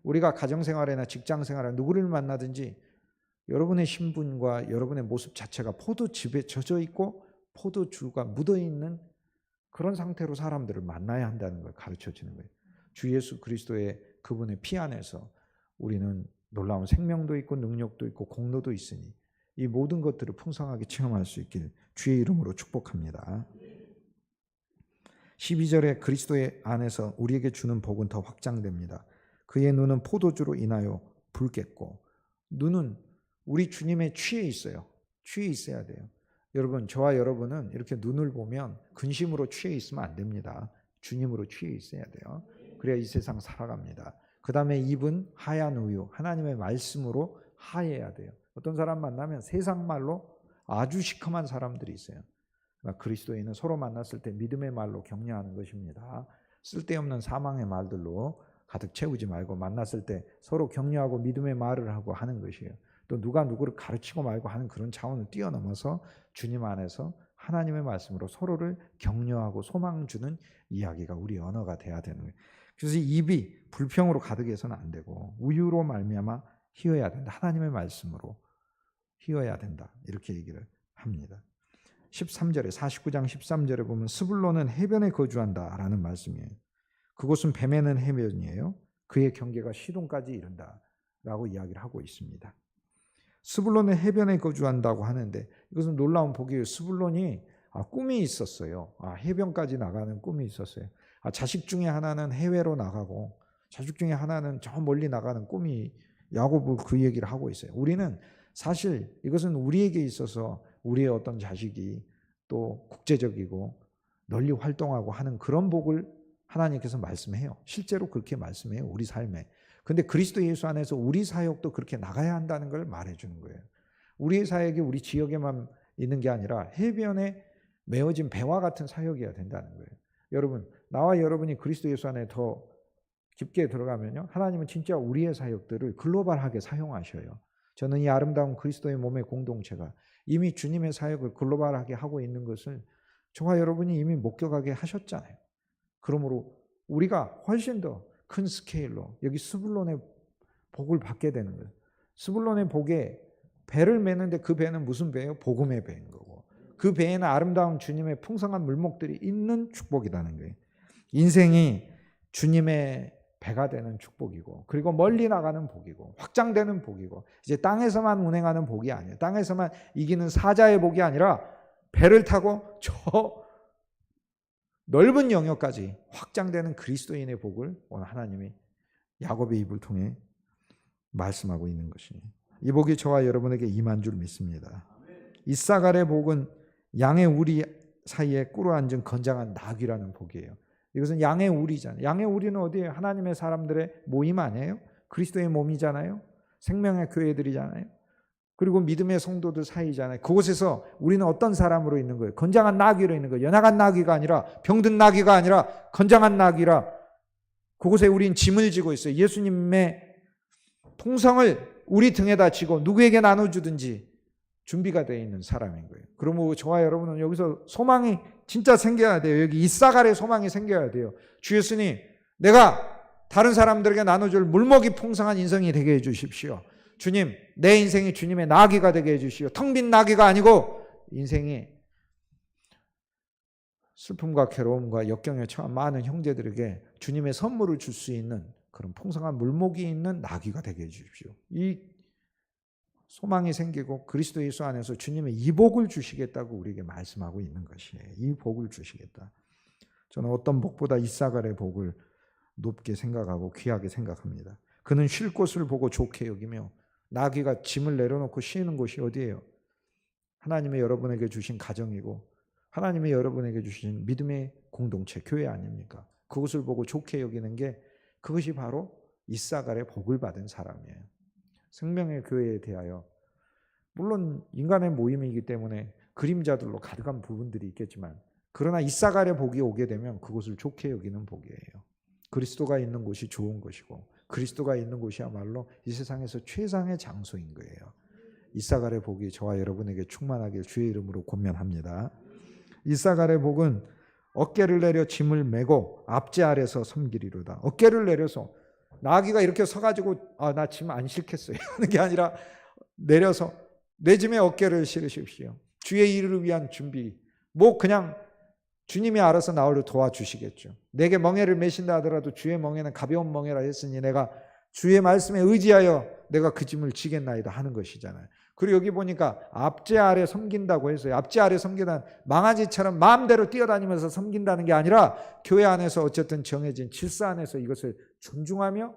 우리가 가정생활이나 직장생활에 누구를 만나든지 여러분의 신분과 여러분의 모습 자체가 포도즙에 젖어 있고 포도주가 묻어 있는 그런 상태로 사람들을 만나야 한다는 걸 가르쳐 주는 거예요. 주 예수 그리스도의 그분의 피 안에서 우리는 놀라운 생명도 있고 능력도 있고 공로도 있으니 이 모든 것들을 풍성하게 체험할 수 있길 주의 이름으로 축복합니다. 12절에 그리스도의 안에서 우리에게 주는 복은 더 확장됩니다. 그의 눈은 포도주로 인하여 붉겠고, 눈은 우리 주님의 취해 있어요. 취해 있어야 돼요. 여러분, 저와 여러분은 이렇게 눈을 보면 근심으로 취해 있으면 안 됩니다. 주님으로 취해 있어야 돼요. 그래야 이 세상 살아갑니다. 그 다음에 입은 하얀 우유, 하나님의 말씀으로 하얘야 돼요. 어떤 사람 만나면 세상 말로 아주 시커먼 사람들이 있어요. 그러니까 그리스도인은 서로 만났을 때 믿음의 말로 격려하는 것입니다. 쓸데없는 사망의 말들로 가득 채우지 말고 만났을 때 서로 격려하고 믿음의 말을 하고 하는 것이에요. 또 누가 누구를 가르치고 말고 하는 그런 차원을 뛰어넘어서 주님 안에서 하나님의 말씀으로 서로를 격려하고 소망 주는 이야기가 우리 언어가 돼야 되는 거예요. 그래서 입이 불평으로 가득해서는 안 되고 우유로 말미암아 희어야 된다. 하나님의 말씀으로 희어야 된다. 이렇게 얘기를 합니다. 13절에 49장 13절에 보면 스불론은 해변에 거주한다라는 말씀이에요. 그곳은 뱀에는 해변이에요. 그의 경계가 시돈까지 이른다라고 이야기를 하고 있습니다. 스불론의 해변에 거주한다고 하는데 이것은 놀라운 복이에요. 스불론이 꿈이 있었어요. 해변까지 나가는 꿈이 있었어요. 자식 중에 하나는 해외로 나가고 자식 중에 하나는 저 멀리 나가는 꿈이 야고보 그 얘기를 하고 있어요. 우리는 사실 이것은 우리에게 있어서 우리의 어떤 자식이 또 국제적이고 널리 활동하고 하는 그런 복을 하나님께서 말씀해요. 실제로 그렇게 말씀해요. 우리 삶에. 근데 그리스도 예수 안에서 우리 사역도 그렇게 나가야 한다는 걸 말해주는 거예요. 우리의 사역이 우리 지역에만 있는 게 아니라 해변에 메어진 배와 같은 사역이어야 된다는 거예요. 여러분, 나와 여러분이 그리스도 예수 안에 더 깊게 들어가면요, 하나님은 진짜 우리의 사역들을 글로벌하게 사용하셔요. 저는 이 아름다운 그리스도의 몸의 공동체가 이미 주님의 사역을 글로벌하게 하고 있는 것을 저와 여러분이 이미 목격하게 하셨잖아요. 그러므로 우리가 훨씬 더 큰 스케일로 여기 스불론의 복을 받게 되는 거예요. 스불론의 복에 배를 매는데 그 배는 무슨 배예요? 복음의 배인 거고 그 배에는 아름다운 주님의 풍성한 물목들이 있는 축복이라는 거예요. 인생이 주님의 배가 되는 축복이고 그리고 멀리 나가는 복이고 확장되는 복이고 이제 땅에서만 운행하는 복이 아니에요. 땅에서만 이기는 사자의 복이 아니라 배를 타고 저 넓은 영역까지 확장되는 그리스도인의 복을 오늘 하나님이 야곱의 입을 통해 말씀하고 있는 것이니 이 복이 저와 여러분에게 임한 줄 믿습니다. 이사갈의 복은 양의 우리 사이에 꿇어앉은 건장한 나귀라는 복이에요. 이것은 양의 우리잖아요. 양의 우리는 어디에요? 하나님의 사람들의 모임 아니에요? 그리스도의 몸이잖아요. 생명의 교회들이잖아요. 그리고 믿음의 성도들 사이잖아요. 그곳에서 우리는 어떤 사람으로 있는 거예요? 건장한 나귀로 있는 거예요. 연약한 나귀가 아니라 병든 나귀가 아니라 건장한 나귀라 그곳에 우린 짐을 지고 있어요. 예수님의 통성을 우리 등에다 지고 누구에게 나눠주든지 준비가 되어 있는 사람인 거예요. 그러므로 저와 여러분은 여기서 소망이 진짜 생겨야 돼요. 여기 이사갈의 소망이 생겨야 돼요. 주 예수님, 내가 다른 사람들에게 나눠줄 물먹이 풍성한 인생이 되게 해주십시오. 주님, 내 인생이 주님의 나귀가 되게 해주시오. 텅 빈 나귀가 아니고 인생이 슬픔과 괴로움과 역경에 처한 많은 형제들에게 주님의 선물을 줄 수 있는 그런 풍성한 물목이 있는 나귀가 되게 해주십시오. 이 소망이 생기고 그리스도 예수 안에서 주님의 이 복을 주시겠다고 우리에게 말씀하고 있는 것이에요. 이 복을 주시겠다. 저는 어떤 복보다 이사갈의 복을 높게 생각하고 귀하게 생각합니다. 그는 쉴 곳을 보고 좋게 여기며, 나귀가 짐을 내려놓고 쉬는 곳이 어디예요? 하나님의 여러분에게 주신 가정이고 하나님의 여러분에게 주신 믿음의 공동체, 교회 아닙니까? 그것을 보고 좋게 여기는 게, 그것이 바로 이사갈의 복을 받은 사람이에요. 생명의 교회에 대하여 물론 인간의 모임이기 때문에 그림자들로 가득한 부분들이 있겠지만, 그러나 이사갈의 복이 오게 되면 그것을 좋게 여기는 복이에요. 그리스도가 있는 곳이 좋은 것이고 그리스도가 있는 곳이야말로 이 세상에서 최상의 장소인 거예요. 이사갈의 복이 저와 여러분에게 충만하길 주의 이름으로 권면합니다. 이사갈의 복은 어깨를 내려 짐을 메고 앞제 아래서 섬기리로다. 어깨를 내려서, 나귀가 이렇게 서가지고 나 짐 안 싣겠어요 하는 게 아니라 내려서 내 짐에 어깨를 실으십시오. 주의 일을 위한 준비, 그냥 주님이 알아서 나를 도와주시겠죠. 내게 멍에를 메신다 하더라도 주의 멍에는 가벼운 멍에라 했으니 내가 주의 말씀에 의지하여 내가 그 짐을 지겠나이다 하는 것이잖아요. 그리고 여기 보니까 앞제 아래 섬긴다고 했어요. 앞제 아래 섬기다는 망아지처럼 마음대로 뛰어다니면서 섬긴다는 게 아니라 교회 안에서 어쨌든 정해진 질서 안에서 이것을 존중하며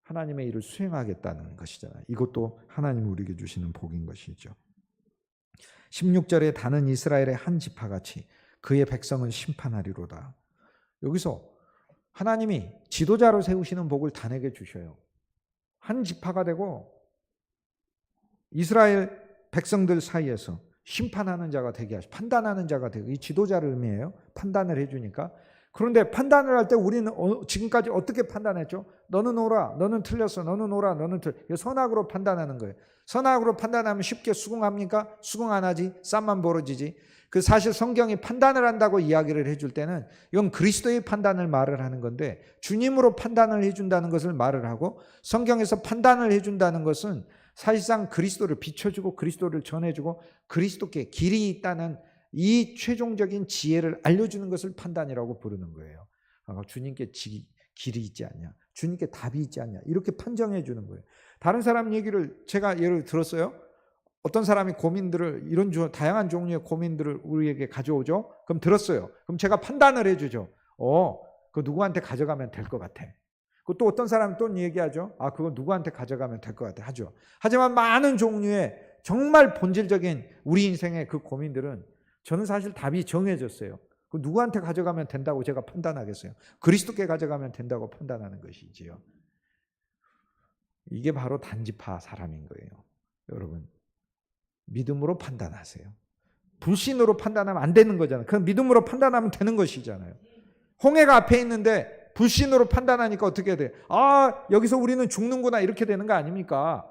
하나님의 일을 수행하겠다는 것이잖아요. 이것도 하나님이 우리에게 주시는 복인 것이죠. 16절에 다는 이스라엘의 한 지파같이 그의 백성은 심판하리로다. 여기서 하나님이 지도자로 세우시는 복을 단에게 주셔요. 한 지파가 되고 이스라엘 백성들 사이에서 심판하는 자가 되게 하시고, 판단하는 자가 되고, 이 지도자를 의미해요. 판단을 해주니까. 그런데 판단을 할 때 우리는 지금까지 어떻게 판단했죠? 너는 옳아, 너는 틀렸어, 너는 옳아, 너는 틀렸어. 선악으로 판단하는 거예요. 선악으로 판단하면 쉽게 수긍합니까? 수긍 안 하지. 쌈만 벌어지지. 그 사실 성경이 판단을 한다고 이야기를 해줄 때는 이건 그리스도의 판단을 말을 하는 건데, 주님으로 판단을 해준다는 것을 말을 하고, 성경에서 판단을 해준다는 것은 사실상 그리스도를 비춰주고 그리스도를 전해주고 그리스도께 길이 있다는 이 최종적인 지혜를 알려주는 것을 판단이라고 부르는 거예요. 주님께 길이 있지 않냐, 주님께 답이 있지 않냐, 이렇게 판정해 주는 거예요. 다른 사람 얘기를 제가 예를 들었어요. 어떤 사람이 고민들을, 이런 다양한 종류의 고민들을 우리에게 가져오죠. 그럼 들었어요. 그럼 제가 판단을 해주죠. 그거 누구한테 가져가면 될 것 같아. 또 어떤 사람은 또 얘기하죠. 그거 누구한테 가져가면 될 것 같아 하죠. 하지만 많은 종류의 정말 본질적인 우리 인생의 그 고민들은 저는 사실 답이 정해졌어요. 그 누구한테 가져가면 된다고 제가 판단하겠어요? 그리스도께 가져가면 된다고 판단하는 것이지요. 이게 바로 단지파 사람인 거예요. 여러분, 믿음으로 판단하세요. 불신으로 판단하면 안 되는 거잖아요. 그건 믿음으로 판단하면 되는 것이잖아요. 홍해가 앞에 있는데 불신으로 판단하니까 어떻게 돼? 여기서 우리는 죽는구나, 이렇게 되는 거 아닙니까?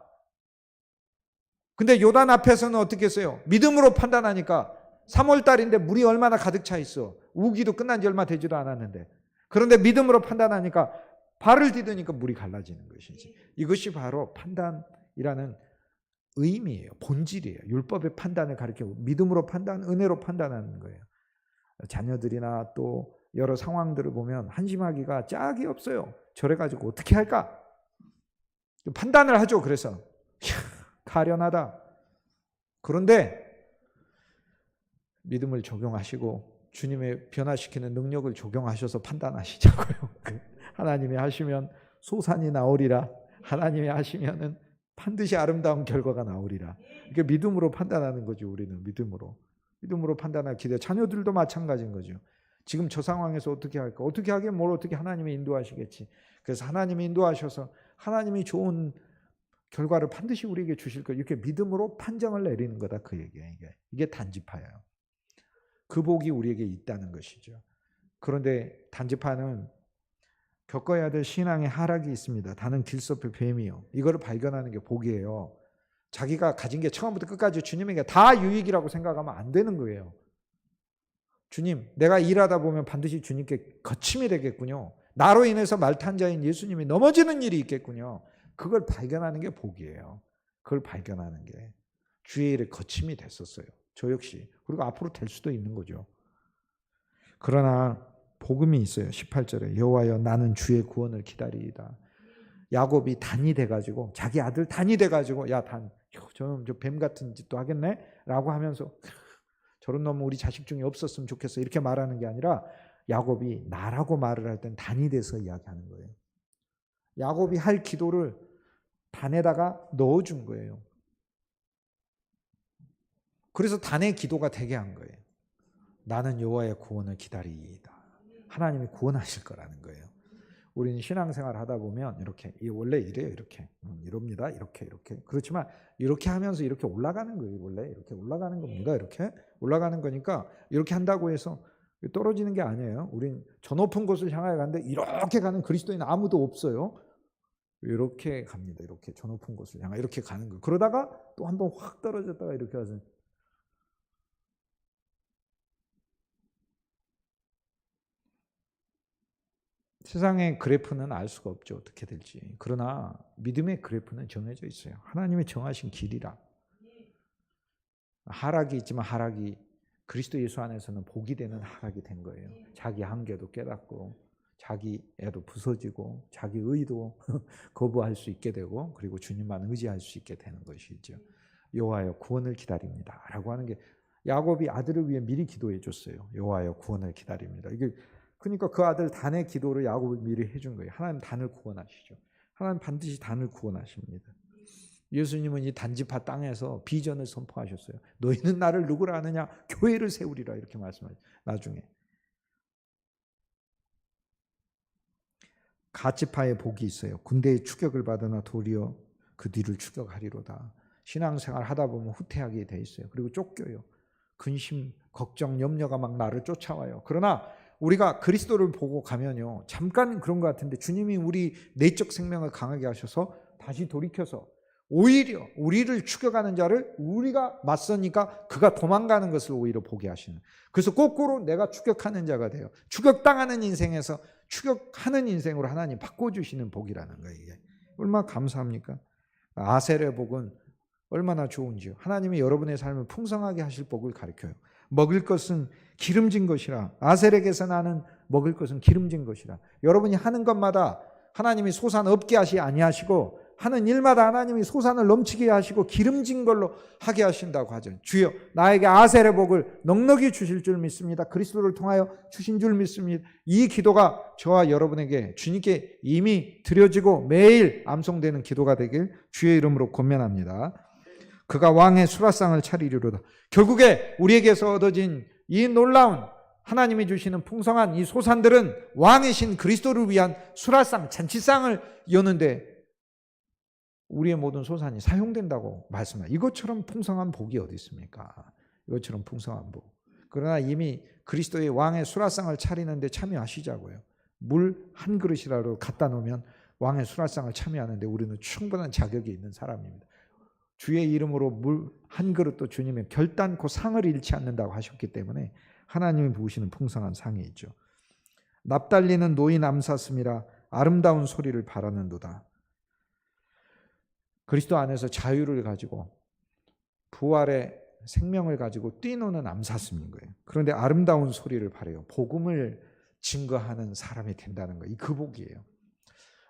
근데 요단 앞에서는 어떻게 했어요? 믿음으로 판단하니까 3월달인데 물이 얼마나 가득 차 있어. 우기도 끝난 지 얼마 되지도 않았는데. 그런데 믿음으로 판단하니까 발을 디디니까 물이 갈라지는 것이지. 이것이 바로 판단이라는 의미예요. 본질이에요. 율법의 판단을 가리키고 믿음으로 판단, 은혜로 판단하는 거예요. 자녀들이나 또 여러 상황들을 보면 한심하기가 짝이 없어요. 저래가지고 어떻게 할까? 판단을 하죠. 그래서 가련하다. 그런데 믿음을 적용하시고 주님의 변화시키는 능력을 적용하셔서 판단하시자고요. 하나님이 하시면 소산이 나오리라. 하나님이 하시면은 반드시 아름다운 결과가 나오리라. 이게 믿음으로 판단하는 거죠. 우리는 믿음으로 판단할 기대. 자녀들도 마찬가지인 거죠. 지금 저 상황에서 어떻게 할까? 어떻게 하긴 뭘 어떻게, 하나님이 인도하시겠지. 그래서 하나님이 인도하셔서 하나님이 좋은 결과를 반드시 우리에게 주실 거예요. 이렇게 믿음으로 판정을 내리는 거다, 그 얘기예요. 이게 단지파예요. 그 복이 우리에게 있다는 것이죠. 그런데 단지파는 겪어야 될 신앙의 하락이 있습니다. 다는 길섭의 뱀이요. 이거를 발견하는 게 복이에요. 자기가 가진 게 처음부터 끝까지 주님에게 다 유익이라고 생각하면 안 되는 거예요. 주님, 내가 일하다 보면 반드시 주님께 거침이 되겠군요. 나로 인해서 말탄자인 예수님이 넘어지는 일이 있겠군요. 그걸 발견하는 게 복이에요. 그걸 발견하는 게 주의 일의 거침이 됐었어요. 저 역시. 그리고 앞으로 될 수도 있는 거죠. 그러나 복음이 있어요. 18절에 여호와여 나는 주의 구원을 기다리이다. 야곱이 단이 돼가지고 자기 아들 단이 돼가지고 야 단 저놈 저 뱀 같은 짓도 하겠네? 라고 하면서 저런 놈은 우리 자식 중에 없었으면 좋겠어 이렇게 말하는 게 아니라 야곱이 나라고 말을 할 땐 단이 돼서 이야기하는 거예요. 야곱이 할 기도를 단에다가 넣어준 거예요. 그래서 단의 기도가 되게 한 거예요. 나는 여호와의 구원을 기다리이다. 하나님이 구원하실 거라는 거예요. 우리는 신앙생활 하다 보면 이렇게 원래 이래요. 이렇게 이럽니다. 이렇게 그렇지만 이렇게 하면서 이렇게 올라가는 거예요. 원래 이렇게 올라가는 겁니다. 이렇게 올라가는 거니까 이렇게 한다고 해서 떨어지는 게 아니에요. 우린 저 높은 곳을 향하여 가는데 이렇게 가는 그리스도인 아무도 없어요. 이렇게 갑니다. 이렇게 저 높은 곳을 향해 이렇게 가는 거예요. 그러다가 또 한 번 확 떨어졌다가 이렇게 가서 세상의 그래프는 알 수가 없죠. 어떻게 될지. 그러나 믿음의 그래프는 정해져 있어요. 하나님의 정하신 길이라. 하락이 있지만 하락이 그리스도 예수 안에서는 복이 되는 하락이 된 거예요. 자기 한계도 깨닫고 자기 애도 부서지고 자기 의도 거부할 수 있게 되고 그리고 주님만 의지할 수 있게 되는 것이죠. 여호와여 구원을 기다립니다 라고 하는 게 야곱이 아들을 위해 미리 기도해 줬어요. 여호와여 구원을 기다립니다. 이게 그러니까 그 아들 단의 기도를 야곱이 미리 해준 거예요. 하나님 단을 구원하시죠. 하나님 반드시 단을 구원하십니다. 예수님은 이 단지파 땅에서 비전을 선포하셨어요. 너희는 나를 누구라 하느냐? 교회를 세우리라 이렇게 말씀하셨어요. 나중에 가치파의 복이 있어요. 군대의 추격을 받으나 도리어 그 뒤를 추격하리로다. 신앙생활 하다 보면 후퇴하게 돼 있어요. 그리고 쫓겨요. 근심, 걱정, 염려가 막 나를 쫓아와요. 그러나 우리가 그리스도를 보고 가면요. 잠깐 그런 것 같은데 주님이 우리 내적 생명을 강하게 하셔서 다시 돌이켜서 오히려 우리를 추격하는 자를 우리가 맞서니까 그가 도망가는 것을 오히려 보게 하시는. 그래서 거꾸로 내가 추격하는 자가 돼요. 추격당하는 인생에서 추격하는 인생으로 하나님 바꿔주시는 복이라는 거예요. 이게 얼마나 감사합니까? 아셀의 복은 얼마나 좋은지요. 하나님이 여러분의 삶을 풍성하게 하실 복을 가르쳐요. 먹을 것은 기름진 것이라. 아셀에게서 나는 먹을 것은 기름진 것이라. 여러분이 하는 것마다 하나님이 소산 없게 하시 아니하시고 하는 일마다 하나님이 소산을 넘치게 하시고 기름진 걸로 하게 하신다고 하죠. 주여 나에게 아셀의 복을 넉넉히 주실 줄 믿습니다. 그리스도를 통하여 주신 줄 믿습니다. 이 기도가 저와 여러분에게 주님께 이미 드려지고 매일 암송되는 기도가 되길 주의 이름으로 권면합니다. 그가 왕의 수라상을 차리리로다. 결국에 우리에게서 얻어진 이 놀라운 하나님이 주시는 풍성한 이 소산들은 왕이신 그리스도를 위한 수라상, 잔치상을 여는데 우리의 모든 소산이 사용된다고 말씀해요. 이것처럼 풍성한 복이 어디 있습니까? 이것처럼 풍성한 복. 그러나 이미 그리스도의 왕의 수라상을 차리는데 참여하시자고요. 물 한 그릇이라도 갖다 놓으면 왕의 수라상을 참여하는데 우리는 충분한 자격이 있는 사람입니다. 주의 이름으로 물 한 그릇도 주님의 결단코 상을 잃지 않는다고 하셨기 때문에 하나님이 부으시는 풍성한 상이 있죠. 납달리는 노인 암사슴이라 아름다운 소리를 바라는도다. 그리스도 안에서 자유를 가지고 부활의 생명을 가지고 뛰노는 암사슴인 거예요. 그런데 아름다운 소리를 바라요. 복음을 증거하는 사람이 된다는 거예요. 그 복이에요.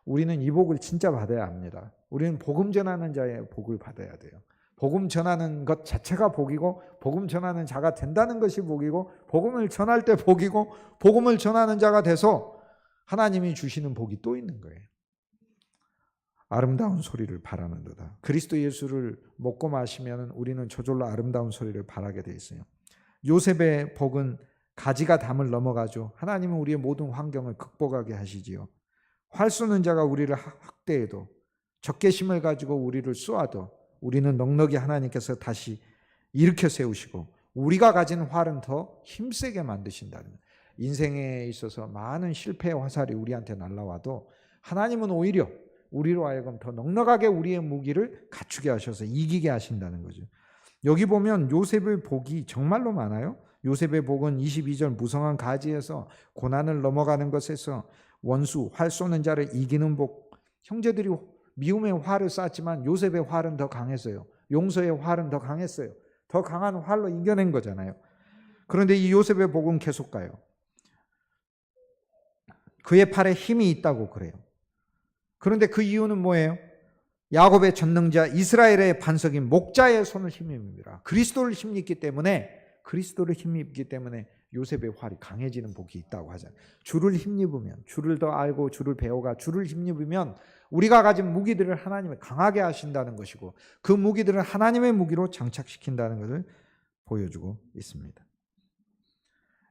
우리는 이 복을 진짜 받아야 합니다. 우리는 복음 전하는 자의 복을 받아야 돼요. 복음 전하는 것 자체가 복이고 복음 전하는 자가 된다는 것이 복이고 복음을 전할 때 복이고 복음을 전하는 자가 돼서 하나님이 주시는 복이 또 있는 거예요. 아름다운 소리를 바라는도다. 그리스도 예수를 먹고 마시면 우리는 저절로 아름다운 소리를 바라게 돼 있어요. 요셉의 복은 가지가 담을 넘어가죠. 하나님은 우리의 모든 환경을 극복하게 하시지요. 활 쏘는 자가 우리를 학대해도 적개심을 가지고 우리를 쏘아도 우리는 넉넉히 하나님께서 다시 일으켜 세우시고 우리가 가진 활은 더 힘세게 만드신다는 거예요. 인생에 있어서 많은 실패의 화살이 우리한테 날아와도 하나님은 오히려 우리로 하여금 더 넉넉하게 우리의 무기를 갖추게 하셔서 이기게 하신다는 거죠. 여기 보면 요셉의 복이 정말로 많아요. 요셉의 복은 22절 무성한 가지에서 고난을 넘어가는 것에서 원수, 활 쏘는 자를 이기는 복. 형제들이 미움의 활을 쐈지만 요셉의 활은 더 강했어요. 용서의 활은 더 강했어요. 더 강한 활로 이겨낸 거잖아요. 그런데 이 요셉의 복은 계속 가요. 그의 팔에 힘이 있다고 그래요. 그런데 그 이유는 뭐예요? 야곱의 전능자 이스라엘의 반석인 목자의 손을 힘입니다. 그리스도를 힘입기 때문에 요셉의 활이 강해지는 복이 있다고 하잖아요. 주를 힘입으면, 주를 더 알고 주를 배워가 주를 힘입으면 우리가 가진 무기들을 하나님이 강하게 하신다는 것이고 그 무기들을 하나님의 무기로 장착시킨다는 것을 보여주고 있습니다.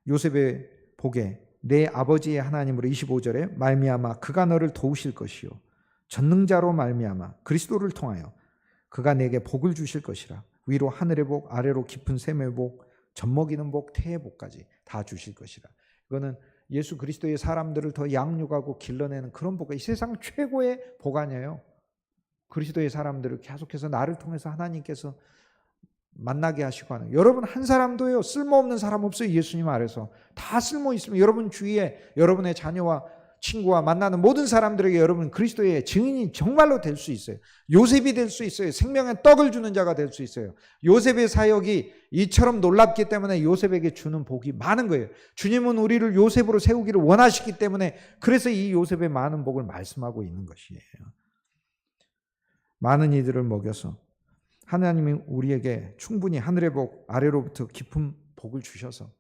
요셉의 복에 내 아버지의 하나님으로 25절에 말미암아 그가 너를 도우실 것이요 전능자로 말미암아 그리스도를 통하여 그가 내게 복을 주실 것이라. 위로 하늘의 복, 아래로 깊은 샘의 복, 젖먹이는 복, 태의 복까지 다 주실 것이라. 이거는 예수 그리스도의 사람들을 더 양육하고 길러내는 그런 복이 이 세상 최고의 복 아니에요. 그리스도의 사람들을 계속해서 나를 통해서 하나님께서 만나게 하시고 하는. 여러분 한 사람도요 쓸모없는 사람 없어요. 예수님 아래서 다 쓸모 있으면 여러분 주위에 여러분의 자녀와 친구와 만나는 모든 사람들에게 여러분 그리스도의 증인이 정말로 될 수 있어요. 요셉이 될 수 있어요. 생명의 떡을 주는 자가 될 수 있어요. 요셉의 사역이 이처럼 놀랍기 때문에 요셉에게 주는 복이 많은 거예요. 주님은 우리를 요셉으로 세우기를 원하시기 때문에 그래서 이 요셉의 많은 복을 말씀하고 있는 것이에요. 많은 이들을 먹여서 하나님이 우리에게 충분히 하늘의 복, 아래로부터 깊은 복을 주셔서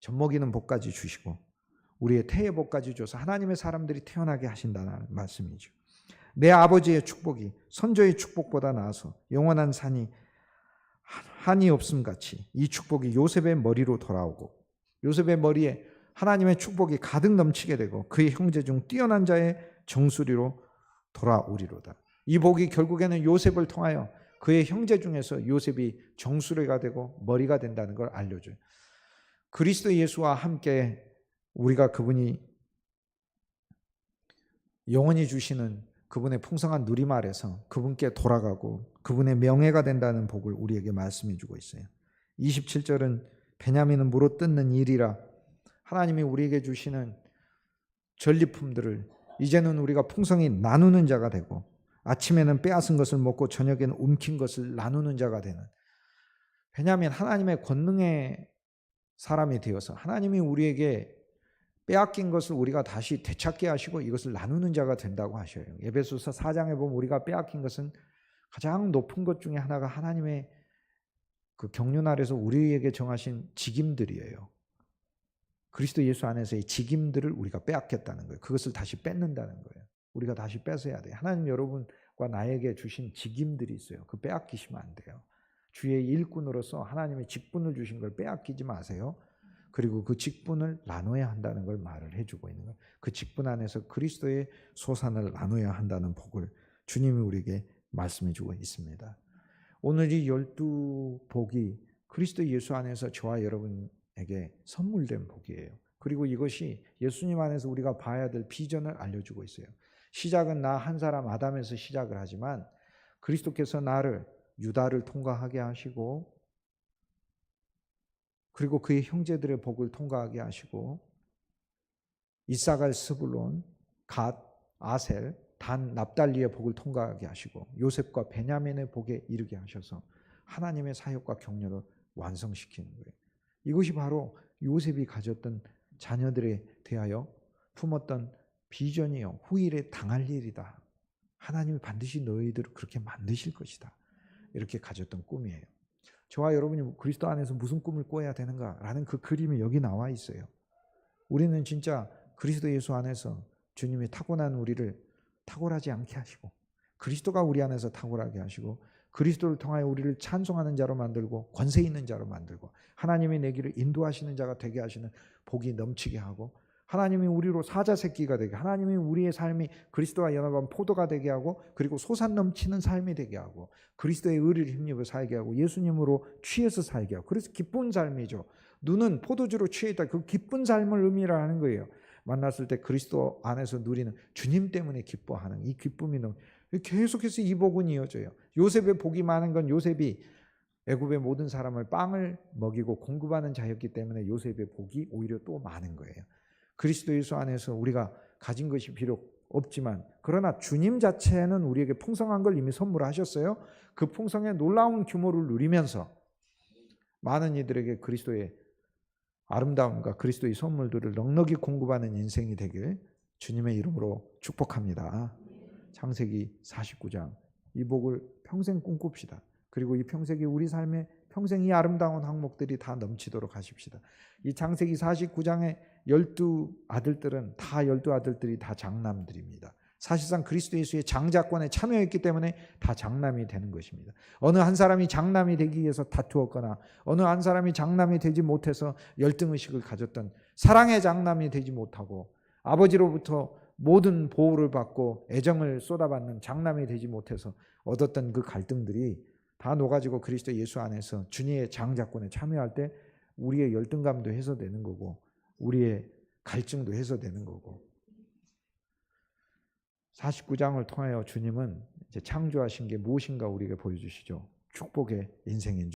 젖먹이는 복까지 주시고 우리의 태의 복까지 줘서 하나님의 사람들이 태어나게 하신다는 말씀이죠. 내 아버지의 축복이 선조의 축복보다 나아서 영원한 한이 없음 같이 이 축복이 요셉의 머리로 돌아오고 요셉의 머리에 하나님의 축복이 가득 넘치게 되고 그의 형제 중 뛰어난 자의 정수리로 돌아오리로다. 이 복이 결국에는 요셉을 통하여 그의 형제 중에서 요셉이 정수리가 되고 머리가 된다는 걸 알려줘요. 그리스도 예수와 함께 우리가 그분이 영원히 주시는 그분의 풍성한 누림 아래서 그분께 돌아가고 그분의 명예가 된다는 복을 우리에게 말씀해 주고 있어요. 27절은 베냐민은 물어뜯는 일이라 하나님이 우리에게 주시는 전리품들을 이제는 우리가 풍성히 나누는 자가 되고 아침에는 빼앗은 것을 먹고 저녁에는 움킨 것을 나누는 자가 되는 베냐민 하나님의 권능의 사람이 되어서 하나님이 우리에게 빼앗긴 것을 우리가 다시 되찾게 하시고 이것을 나누는 자가 된다고 하셔요. 에베소서 4장에 보면 우리가 빼앗긴 것은 가장 높은 것 중에 하나가 하나님의 그 경륜 아래서 우리에게 정하신 직임들이에요. 그리스도 예수 안에서의 직임들을 우리가 빼앗겼다는 거예요. 그것을 다시 뺏는다는 거예요. 우리가 다시 뺏어야 돼요. 하나님 여러분과 나에게 주신 직임들이 있어요. 그 빼앗기시면 안 돼요. 주의 일꾼으로서 하나님의 직분을 주신 걸 빼앗기지 마세요. 그리고 그 직분을 나눠야 한다는 걸 말을 해주고 있는 거예요. 그 직분 안에서 그리스도의 소산을 나눠야 한다는 복을 주님이 우리에게 말씀해주고 있습니다. 오늘 이 12복이 그리스도 예수 안에서 저와 여러분에게 선물된 복이에요. 그리고 이것이 예수님 안에서 우리가 봐야 될 비전을 알려주고 있어요. 시작은 나 한 사람 아담에서 시작을 하지만 그리스도께서 나를 유다를 통과하게 하시고 그리고 그의 형제들의 복을 통과하게 하시고 이사갈, 스불론, 갓, 아셀, 단, 납달리의 복을 통과하게 하시고 요셉과 베냐민의 복에 이르게 하셔서 하나님의 사역과 격려를 완성시키는 거예요. 이것이 바로 요셉이 가졌던 자녀들에 대하여 품었던 비전이요. 후일에 당할 일이다. 하나님이 반드시 너희들을 그렇게 만드실 것이다. 이렇게 가졌던 꿈이에요. 저와 여러분이 그리스도 안에서 무슨 꿈을 꿔야 되는가라는 그 그림이 여기 나와 있어요. 우리는 진짜 그리스도 예수 안에서 주님이 타고난 우리를 탁월하지 않게 하시고 그리스도가 우리 안에서 탁월하게 하시고 그리스도를 통하여 우리를 찬송하는 자로 만들고 권세 있는 자로 만들고 하나님이 내 길을 인도하시는 자가 되게 하시는 복이 넘치게 하고 하나님이 우리로 사자 새끼가 되게 하나님이 우리의 삶이 그리스도와 연합한 포도가 되게 하고 그리고 솟아 넘치는 삶이 되게 하고 그리스도의 의리를 힘입어 살게 하고 예수님으로 취해서 살게 하고 그래서 기쁜 삶이죠. 눈은 포도주로 취해 있다. 그 기쁜 삶을 의미를 하는 거예요. 만났을 때 그리스도 안에서 누리는 주님 때문에 기뻐하는 이 기쁨이 계속해서 이 복은 이어져요. 요셉의 복이 많은 건 요셉이 애굽의 모든 사람을 빵을 먹이고 공급하는 자였기 때문에 요셉의 복이 오히려 또 많은 거예요. 그리스도 예수 안에서 우리가 가진 것이 비록 없지만 그러나 주님 자체는 우리에게 풍성한 걸 이미 선물하셨어요. 그 풍성의 놀라운 규모를 누리면서 많은 이들에게 그리스도의 아름다움과 그리스도의 선물들을 넉넉히 공급하는 인생이 되길 주님의 이름으로 축복합니다. 창세기 49장 이 복을 평생 꿈꿉시다. 그리고 이 평생이 우리 삶에 평생 이 아름다운 항목들이 다 넘치도록 하십시다. 이 창세기 49장의 12아들들은 다 12아들들이 다 장남들입니다. 사실상 그리스도 예수의 장자권에 참여했기 때문에 다 장남이 되는 것입니다. 어느 한 사람이 장남이 되기 위해서 다투었거나 어느 한 사람이 장남이 되지 못해서 열등의식을 가졌던 사랑의 장남이 되지 못하고 아버지로부터 모든 보호를 받고 애정을 쏟아받는 장남이 되지 못해서 얻었던 그 갈등들이 다 녹아지고 그리스도 예수 안에서 주님의 장자권에 참여할 때 우리의 열등감도 해소되는 거고 우리의 갈증도 해소되는 거고 49장을 통하여 주님은 이제 창조하신 게 무엇인가 우리에게 보여주시죠. 축복의 인생인 줄.